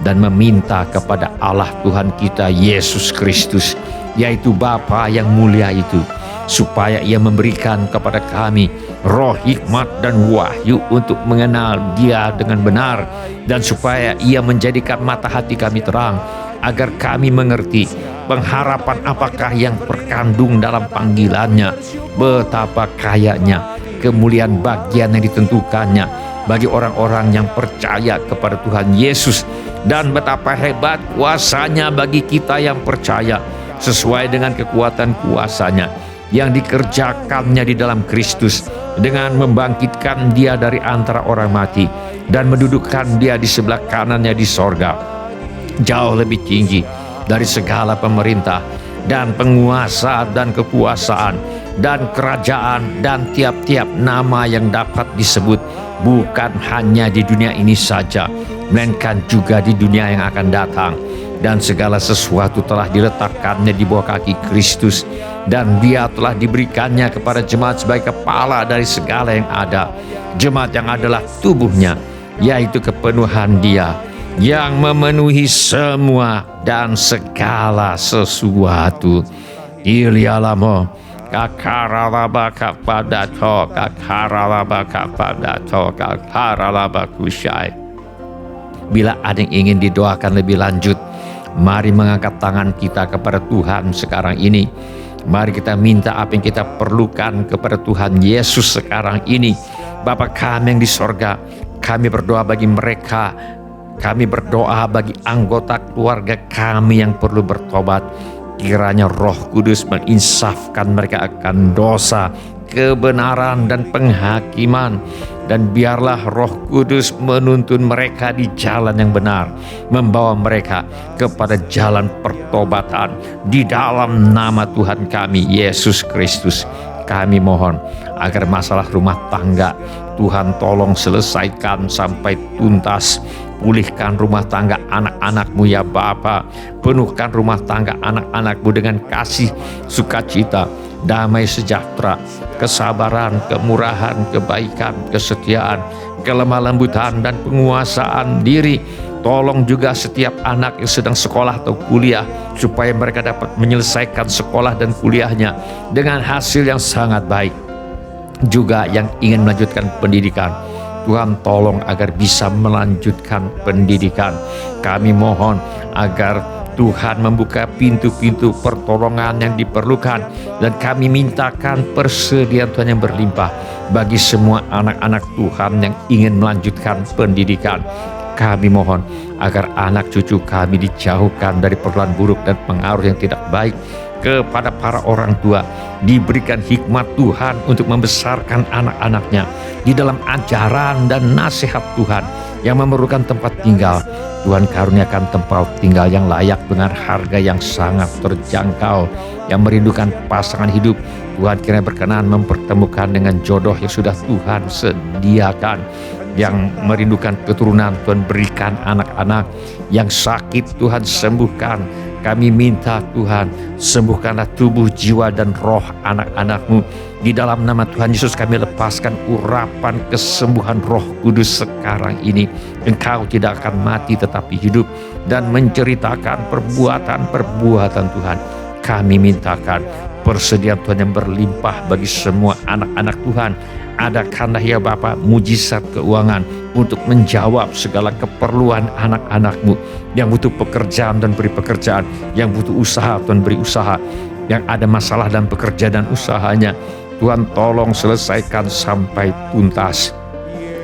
dan meminta kepada Allah Tuhan kita Yesus Kristus, yaitu Bapa yang mulia itu, supaya ia memberikan kepada kami roh hikmat dan wahyu untuk mengenal Dia dengan benar, dan supaya ia menjadikan mata hati kami terang, agar kami mengerti pengharapan apakah yang terkandung dalam panggilannya, betapa kayanya kemuliaan bagian yang ditentukannya bagi orang-orang yang percaya kepada Tuhan Yesus, dan betapa hebat kuasanya bagi kita yang percaya, sesuai dengan kekuatan kuasanya yang dikerjakannya di dalam Kristus, dengan membangkitkan Dia dari antara orang mati dan mendudukkan Dia di sebelah kanannya di sorga, jauh lebih tinggi dari segala pemerintah dan penguasa dan kekuasaan dan kerajaan dan tiap-tiap nama yang dapat disebut, bukan hanya di dunia ini saja, melainkan juga di dunia yang akan datang. Dan segala sesuatu telah diletakkannya di bawah kaki Kristus, dan Dia telah diberikannya kepada jemaat sebagai kepala dari segala yang ada. Jemaat yang adalah tubuhnya, yaitu kepenuhan Dia yang memenuhi semua dan segala sesuatu. Ilialamo kakaralaba kapadato kakaralaba kapadato kakaralaba kusyai. Bila ada yang ingin didoakan lebih lanjut, mari mengangkat tangan kita kepada Tuhan sekarang ini. Mari kita minta apa yang kita perlukan kepada Tuhan Yesus sekarang ini. Bapa kami yang di sorga, kami berdoa bagi mereka. Kami berdoa bagi anggota keluarga kami yang perlu bertobat. Kiranya Roh Kudus menginsafkan mereka akan dosa, kebenaran, dan penghakiman. Dan biarlah Roh Kudus menuntun mereka di jalan yang benar, membawa mereka kepada jalan pertobatan di dalam nama Tuhan kami Yesus Kristus. Kami mohon agar masalah rumah tangga Tuhan tolong selesaikan sampai tuntas. Pulihkan rumah tangga anak-anak-Mu ya Bapa. Penuhkan rumah tangga anak-anak-Mu dengan kasih, sukacita, damai sejahtera, kesabaran, kemurahan, kebaikan, kesetiaan, kelemah lembutan, dan penguasaan diri. Tolong juga setiap anak yang sedang sekolah atau kuliah, supaya mereka dapat menyelesaikan sekolah dan kuliahnya dengan hasil yang sangat baik. Juga yang ingin melanjutkan pendidikan, Tuhan tolong agar bisa melanjutkan pendidikan. Kami mohon agar Tuhan membuka pintu-pintu pertolongan yang diperlukan, dan kami mintakan persediaan Tuhan yang berlimpah bagi semua anak-anak Tuhan yang ingin melanjutkan pendidikan. Kami mohon agar anak cucu kami dijauhkan dari pergaulan buruk dan pengaruh yang tidak baik. Kepada para orang tua diberikan hikmat Tuhan untuk membesarkan anak-anaknya di dalam ajaran dan nasihat Tuhan. Yang memerlukan tempat tinggal, Tuhan karuniakan tempat tinggal yang layak dengan harga yang sangat terjangkau. Yang merindukan pasangan hidup, Tuhan kiranya berkenan mempertemukan dengan jodoh yang sudah Tuhan sediakan. Yang merindukan keturunan, Tuhan berikan anak-anak. Yang sakit, Tuhan sembuhkan. Kami minta Tuhan, sembuhkanlah tubuh, jiwa, dan roh anak-anak-Mu. Di dalam nama Tuhan Yesus kami lepaskan urapan kesembuhan Roh Kudus sekarang ini. Engkau tidak akan mati tetapi hidup dan menceritakan perbuatan-perbuatan Tuhan. Kami mintakan persediaan Tuhan yang berlimpah bagi semua anak-anak Tuhan. Adakanlah ya Bapa mujizat keuangan untuk menjawab segala keperluan anak-anak-Mu. Yang butuh pekerjaan dan beri pekerjaan, yang butuh usaha Tuhan beri usaha, yang ada masalah dalam pekerjaan dan usahanya Tuhan tolong selesaikan sampai tuntas.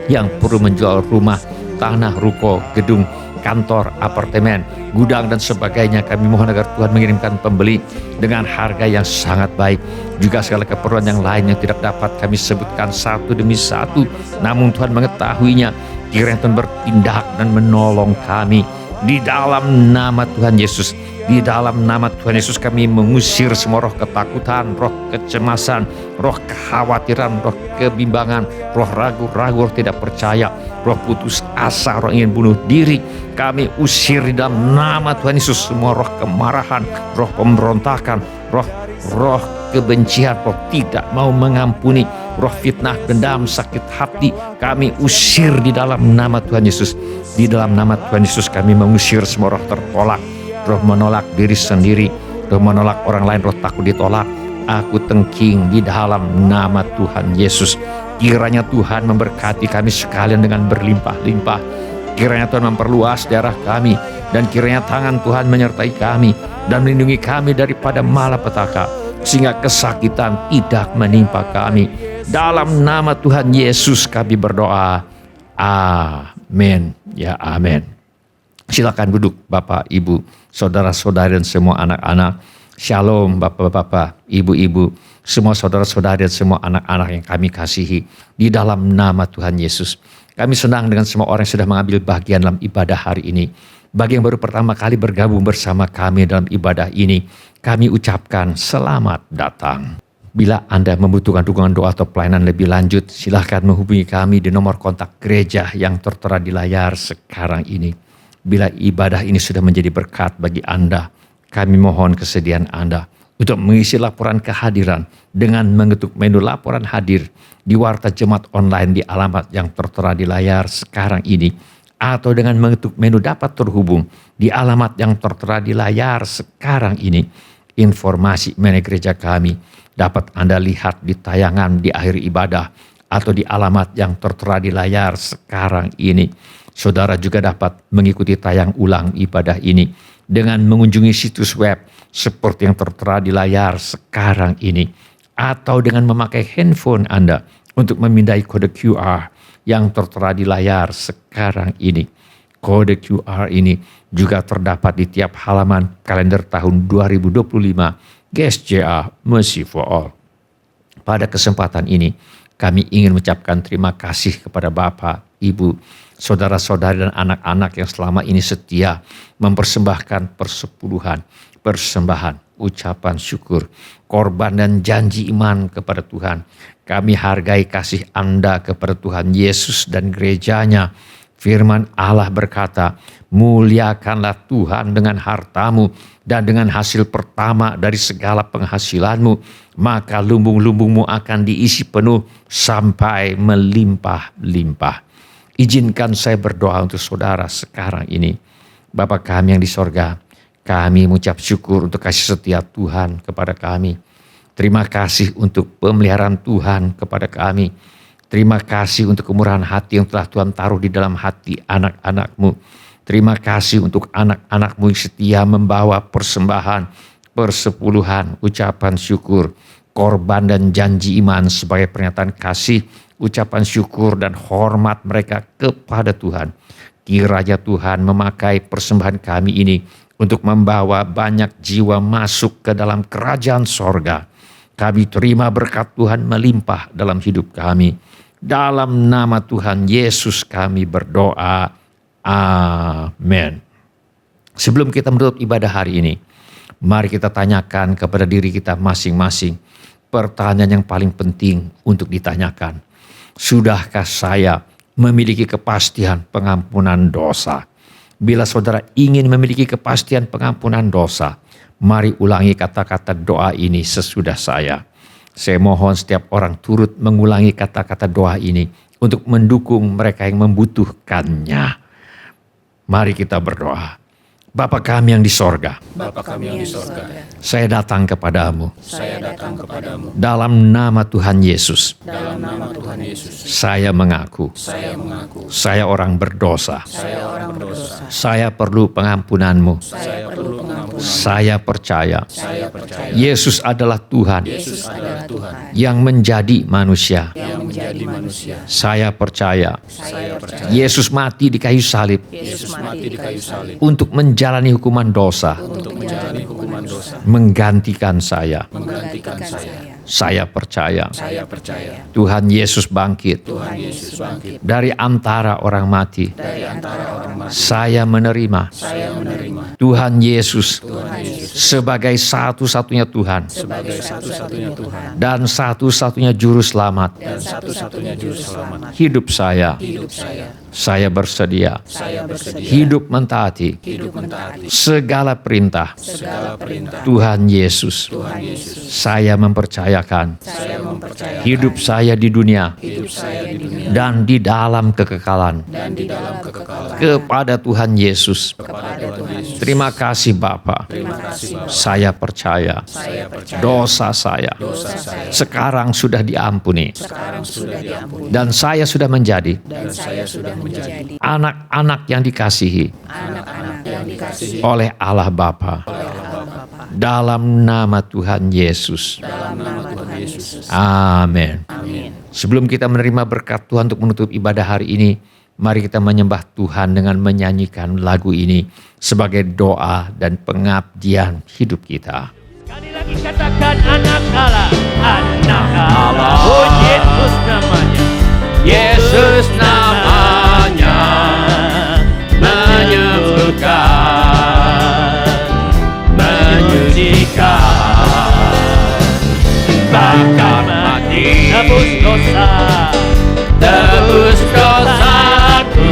Yang perlu menjual rumah, tanah, ruko, gedung, kantor, apartemen, gudang dan sebagainya, kami mohon agar Tuhan mengirimkan pembeli dengan harga yang sangat baik. Juga segala keperluan yang lain yang tidak dapat kami sebutkan satu demi satu, namun Tuhan mengetahuinya. Kiranya Tuhan bertindak dan menolong kami di dalam nama Tuhan Yesus. Di dalam nama Tuhan Yesus kami mengusir semua roh ketakutan, roh kecemasan, roh kekhawatiran, roh kebimbangan, roh ragu-ragu, roh tidak percaya, roh putus asa, roh ingin bunuh diri. Kami usir di dalam nama Tuhan Yesus semua roh kemarahan, roh pemberontakan, roh kebencian, roh tidak mau mengampuni, roh fitnah, dendam, sakit hati. Kami usir di dalam nama Tuhan Yesus. Di dalam nama Tuhan Yesus kami mengusir semua roh tertolak, roh menolak diri sendiri, roh menolak orang lain, roh takut ditolak. Aku tengking di dalam nama Tuhan Yesus. Kiranya Tuhan memberkati kami sekalian dengan berlimpah-limpah. Kiranya Tuhan memperluas daerah kami, dan kiranya tangan Tuhan menyertai kami dan melindungi kami daripada malapetaka, sehingga kesakitan tidak menimpa kami. Dalam nama Tuhan Yesus kami berdoa. Amin. Ya amin. Silakan duduk Bapak, Ibu, saudara-saudari dan semua anak-anak. Shalom Bapak-bapak, Ibu-ibu, semua saudara-saudari dan semua anak-anak yang kami kasihi. Di dalam nama Tuhan Yesus, kami senang dengan semua orang yang sudah mengambil bagian dalam ibadah hari ini. Bagi yang baru pertama kali bergabung bersama kami dalam ibadah ini, kami ucapkan selamat datang. Bila Anda membutuhkan dukungan doa atau pelayanan lebih lanjut, silahkan menghubungi kami di nomor kontak gereja yang tertera di layar sekarang ini. Bila ibadah ini sudah menjadi berkat bagi Anda, kami mohon kesediaan Anda untuk mengisi laporan kehadiran dengan mengetuk menu laporan hadir di Warta Jemaat Online di alamat yang tertera di layar sekarang ini, atau dengan mengetuk menu dapat terhubung di alamat yang tertera di layar sekarang ini. Informasi mengenai gereja kami dapat Anda lihat di tayangan di akhir ibadah atau di alamat yang tertera di layar sekarang ini. Saudara juga dapat mengikuti tayang ulang ibadah ini dengan mengunjungi situs web seperti yang tertera di layar sekarang ini, atau dengan memakai handphone Anda untuk memindai kode QR yang tertera di layar sekarang ini. Kode QR ini juga terdapat di tiap halaman kalender tahun 2025 GSJA Mercy for All. Pada kesempatan ini, kami ingin mengucapkan terima kasih kepada Bapak, Ibu, saudara-saudari dan anak-anak yang selama ini setia mempersembahkan persepuluhan, persembahan, ucapan syukur, korban dan janji iman kepada Tuhan. Kami hargai kasih Anda kepada Tuhan Yesus dan gerejanya. Firman Allah berkata, muliakanlah Tuhan dengan hartamu dan dengan hasil pertama dari segala penghasilanmu, maka lumbung-lumbungmu akan diisi penuh sampai melimpah-limpah. Izinkan saya berdoa untuk saudara sekarang ini. Bapa kami yang di sorga, kami mengucap syukur untuk kasih setia Tuhan kepada kami. Terima kasih untuk pemeliharaan Tuhan kepada kami. Terima kasih untuk kemurahan hati yang telah Tuhan taruh di dalam hati anak-anak-Mu. Terima kasih untuk anak-anak-Mu yang setia membawa persembahan, persepuluhan, ucapan syukur, korban dan janji iman sebagai pernyataan kasih, ucapan syukur dan hormat mereka kepada Tuhan. Kiranya Tuhan memakai persembahan kami ini untuk membawa banyak jiwa masuk ke dalam kerajaan sorga. Kami terima berkat Tuhan melimpah dalam hidup kami. Dalam nama Tuhan Yesus kami berdoa. Amin. Sebelum kita menutup ibadah hari ini, mari kita tanyakan kepada diri kita masing-masing pertanyaan yang paling penting untuk ditanyakan. Sudahkah saya memiliki kepastian pengampunan dosa? Bila saudara ingin memiliki kepastian pengampunan dosa, mari ulangi kata-kata doa ini sesudah saya. Saya mohon setiap orang turut mengulangi kata-kata doa ini untuk mendukung mereka yang membutuhkannya. Mari kita berdoa. Bapa kami yang di sorga, saya datang kepadamu. Dalam nama Tuhan Yesus, saya mengaku, saya orang berdosa. Saya perlu pengampunanmu. Saya percaya, Yesus adalah Tuhan yang menjadi manusia. Saya percaya, Yesus mati di kayu salib untuk menjalani hukuman dosa, menggantikan saya. Saya percaya Tuhan Yesus bangkit dari antara orang mati. Saya menerima Tuhan Yesus sebagai satu-satunya Tuhan dan satu-satunya juru selamat hidup saya. Saya bersedia hidup mentaati segala perintah Tuhan Yesus. Saya mempercayakan hidup saya di dunia dan di dalam kekekalan kepada Tuhan Yesus. Terima kasih Bapa. Saya percaya dosa saya sekarang sudah diampuni dan saya sudah menjadi anak-anak yang dikasihi oleh Allah Bapa. Dalam nama Tuhan Yesus. Amin. Sebelum kita menerima berkat Tuhan untuk menutup ibadah hari ini, mari kita menyembah Tuhan dengan menyanyikan lagu ini sebagai doa dan pengabdian hidup kita. Sekali lagi katakan anak Allah, anak Allah. Oh Yesus namanya, Yesus namanya menyembuhkan, menyucikan, bahkan mati tebus dosa, tebus dosaku.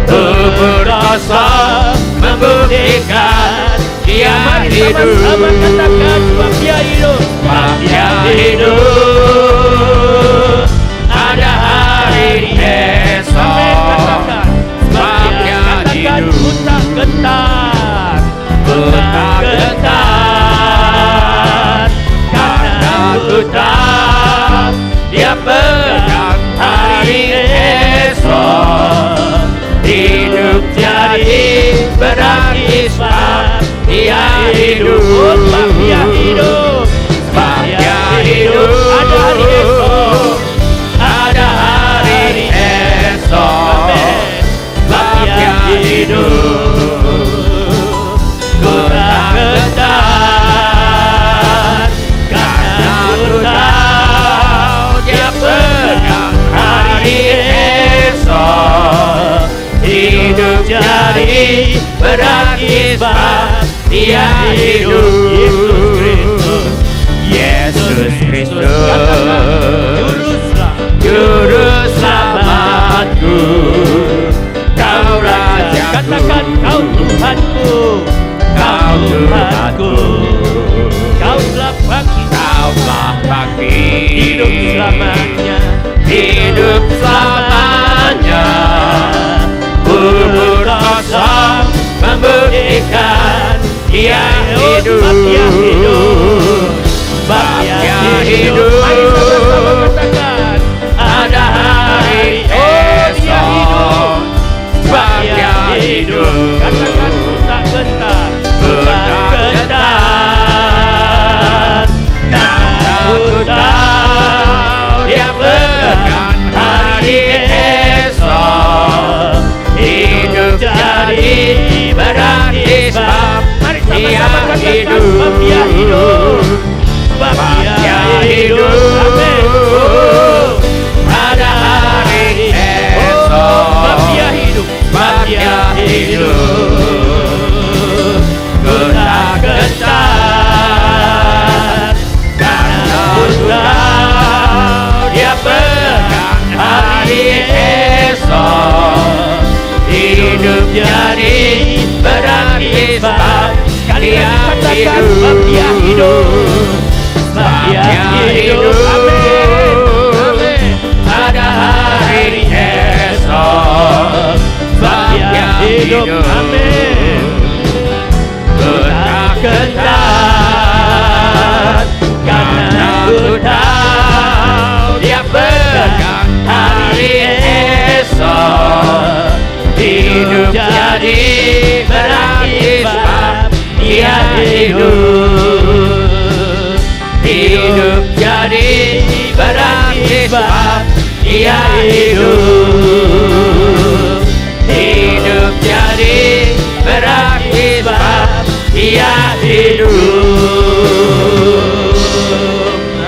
Ku berdosa membuktikan Dia hidup. sama-sama katakan sebab Dia hidup, Sebab Dia hidup. Ada hari esok. Amin, katakan. Sebab Dia Katakan hidup. ku tak gentar, Ku tak gentar, karena ku tahu Dia pegang hari esok. Hidup jadi berarti sebab Dia hidup. Sebab Dia hidup, Sebab Dia hidup. ada hari esok, Ada hari esok. Sebab Dia hidup. Ku tak gentar, karena ku tahu Dia pegang hari esok. Hidup jadi berarti sebab Dia hidup. Yesus Kristus, Juru Selamatku, Kau Raja. katakan Kau Tuhanku, Kau Tuhanku, Kau telah bangkit, Kau telah bangkit, hidup selamanya, hidup selamanya. Ku berdosa membuktikan Dia hidup. Sebab Dia hidup, sebab Dia hidup. Mari sama-sama katakan, Ada hari esok. Sebab Dia hidup. Katakan ku tak gentar, Ku tak gentar, karena ku tahu Dia pegang hari esok. katakan sebab Dia hidup. Sebab Dia hidup. Amin. Amin. Pada hari esok. Sebab Dia hidup. Amin. Ku takkan karena ku tahu Dia pegang hari esok. Hidup jadi berarti sebab Dia hidup. Hidup jadi berarti sebab Dia hidup. Hidup jadi berarti sebab Dia hidup.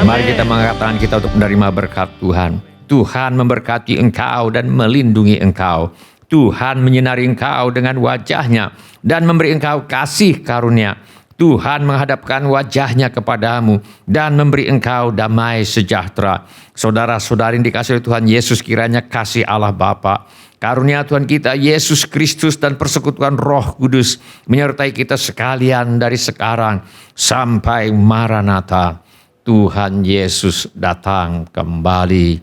Mari kita mengangkat tangan kita untuk menerima berkat Tuhan. Tuhan memberkati engkau dan melindungi engkau. Tuhan menyinari engkau dengan wajah-Nya dan memberi engkau kasih karunia. Tuhan menghadapkan wajah-Nya kepadamu dan memberi engkau damai sejahtera. Saudara-saudari yang dikasihi Tuhan Yesus, kiranya kasih Allah Bapa, karunia Tuhan kita Yesus Kristus dan persekutuan Roh Kudus menyertai kita sekalian dari sekarang sampai Maranatha. Tuhan Yesus datang kembali.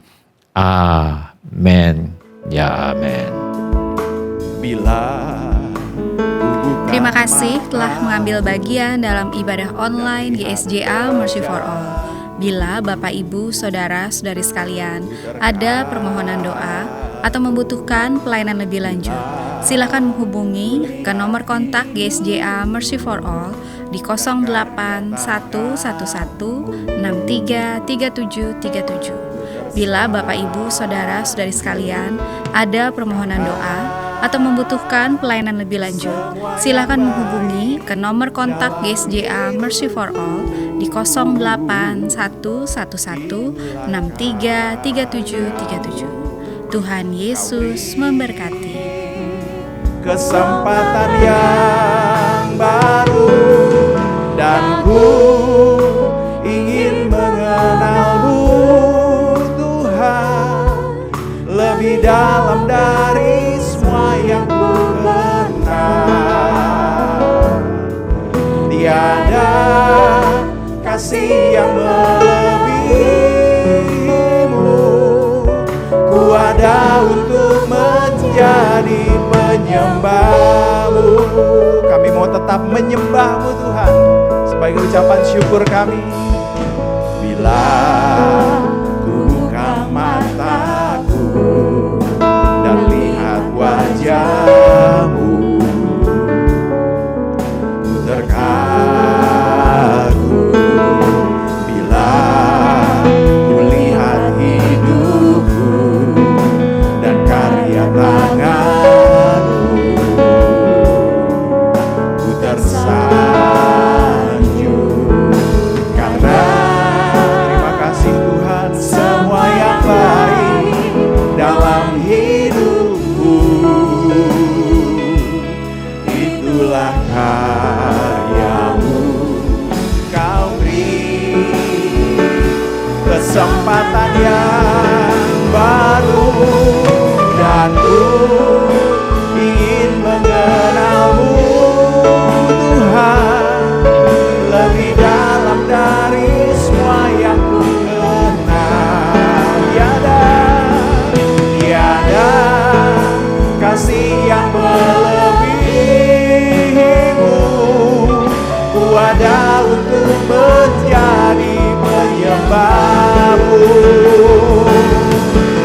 Amin. Ya amin. Terima kasih telah mengambil bagian dalam ibadah online GSJA Mercy for All. Bila Bapak, Ibu, Saudara, Saudari sekalian ada permohonan doa atau membutuhkan pelayanan lebih lanjut, silakan menghubungi ke nomor kontak GSJA Mercy for All di 08111633737. Bila Bapak, Ibu, Saudara, Saudari sekalian ada permohonan doa atau membutuhkan pelayanan lebih lanjut, silakan menghubungi ke nomor kontak GSJA Mercy for All di 08111633737. Tuhan Yesus memberkati. Kesempatan yang baru dan ku ingin mengenalmu Tuhan lebih dalam dari semua yang ku kenal. Tiada kasih yang melebihimu, ku ada untuk menjadi penyembahmu. Kami mau tetap menyembahmu Tuhan sebagai ucapan syukur kami. Bila ku buka mataku dan lihat wajahmu, ku terkagum. Bila ku lihat hidupku dan karya tanganmu, ku tersanjung. Karena terima kasih Tuhan semua yang baik dalam hidupku, itulah karyamu. Kau beri kesempatan yang baru dan ku ingin mengenalmu Tuhan lebih dalam dari semua yang ku kenal. Tiada kasih yang melebihimu, ku ada untuk menjadi penyembahmu.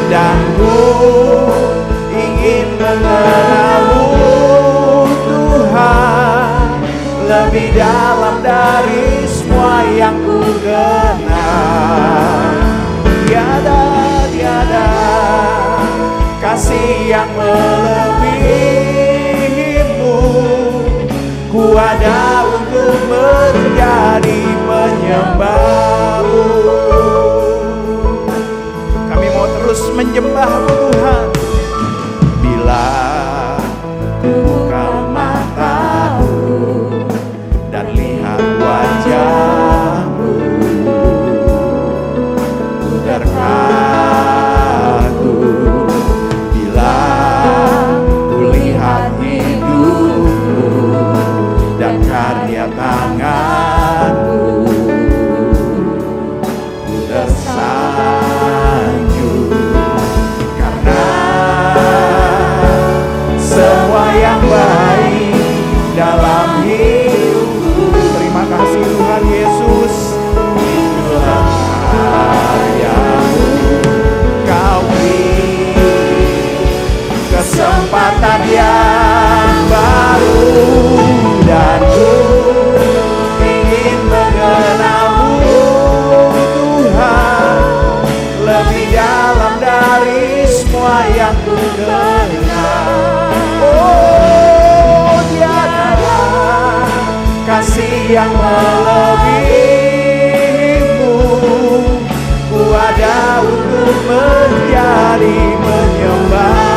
Dan ku ingin mengenalmu Tuhan lebih dalam dari semua yang ku kenal. Tiada kasih yang melebihimu, ku ada untuk menjadi penyembahmu. Kami mau terus menyembahmu Tuhan. Bila ku buka mataku dan lihat wajahmu, ku terkagum. Bila ku lihat hidupmu dan karya tangan, kesempatan yang baru, dan ku ingin mengenalmu Tuhan lebih dalam dari semua yang ku kenal. Oh, tiada kasih yang melebihimu, ku ada untuk menjadi menyembahmu.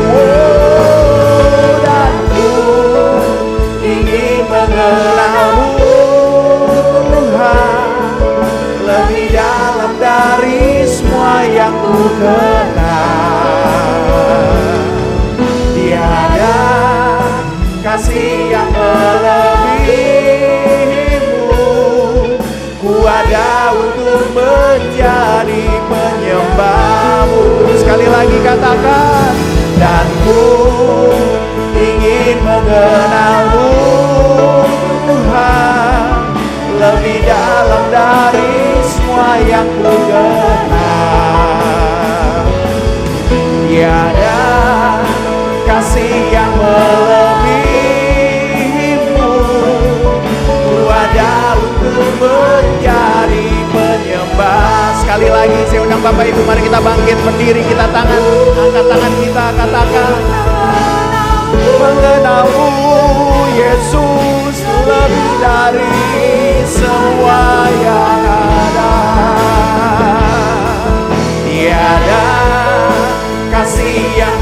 Oh, dan ku ingin mengenalmu Tuhan lebih dalam dari semua yang ku kenal. Tiada kasih yang melebihimu, ku ada untuk menjadi penyembahmu. Sekali lagi katakan, dan ku ingin mengenalmu Tuhan lebih dalam dari semua yang ku kenal. Tiada kasih yang melebihimu, ku ada untuk menjadi penyembah. Sekali lagi saya undang Bapak Ibu, mari kita bangkit berdiri, kita angkat tangan kita, katakan, mengenalmu Yesus lebih dari semua yang ada. Tiada kasih yang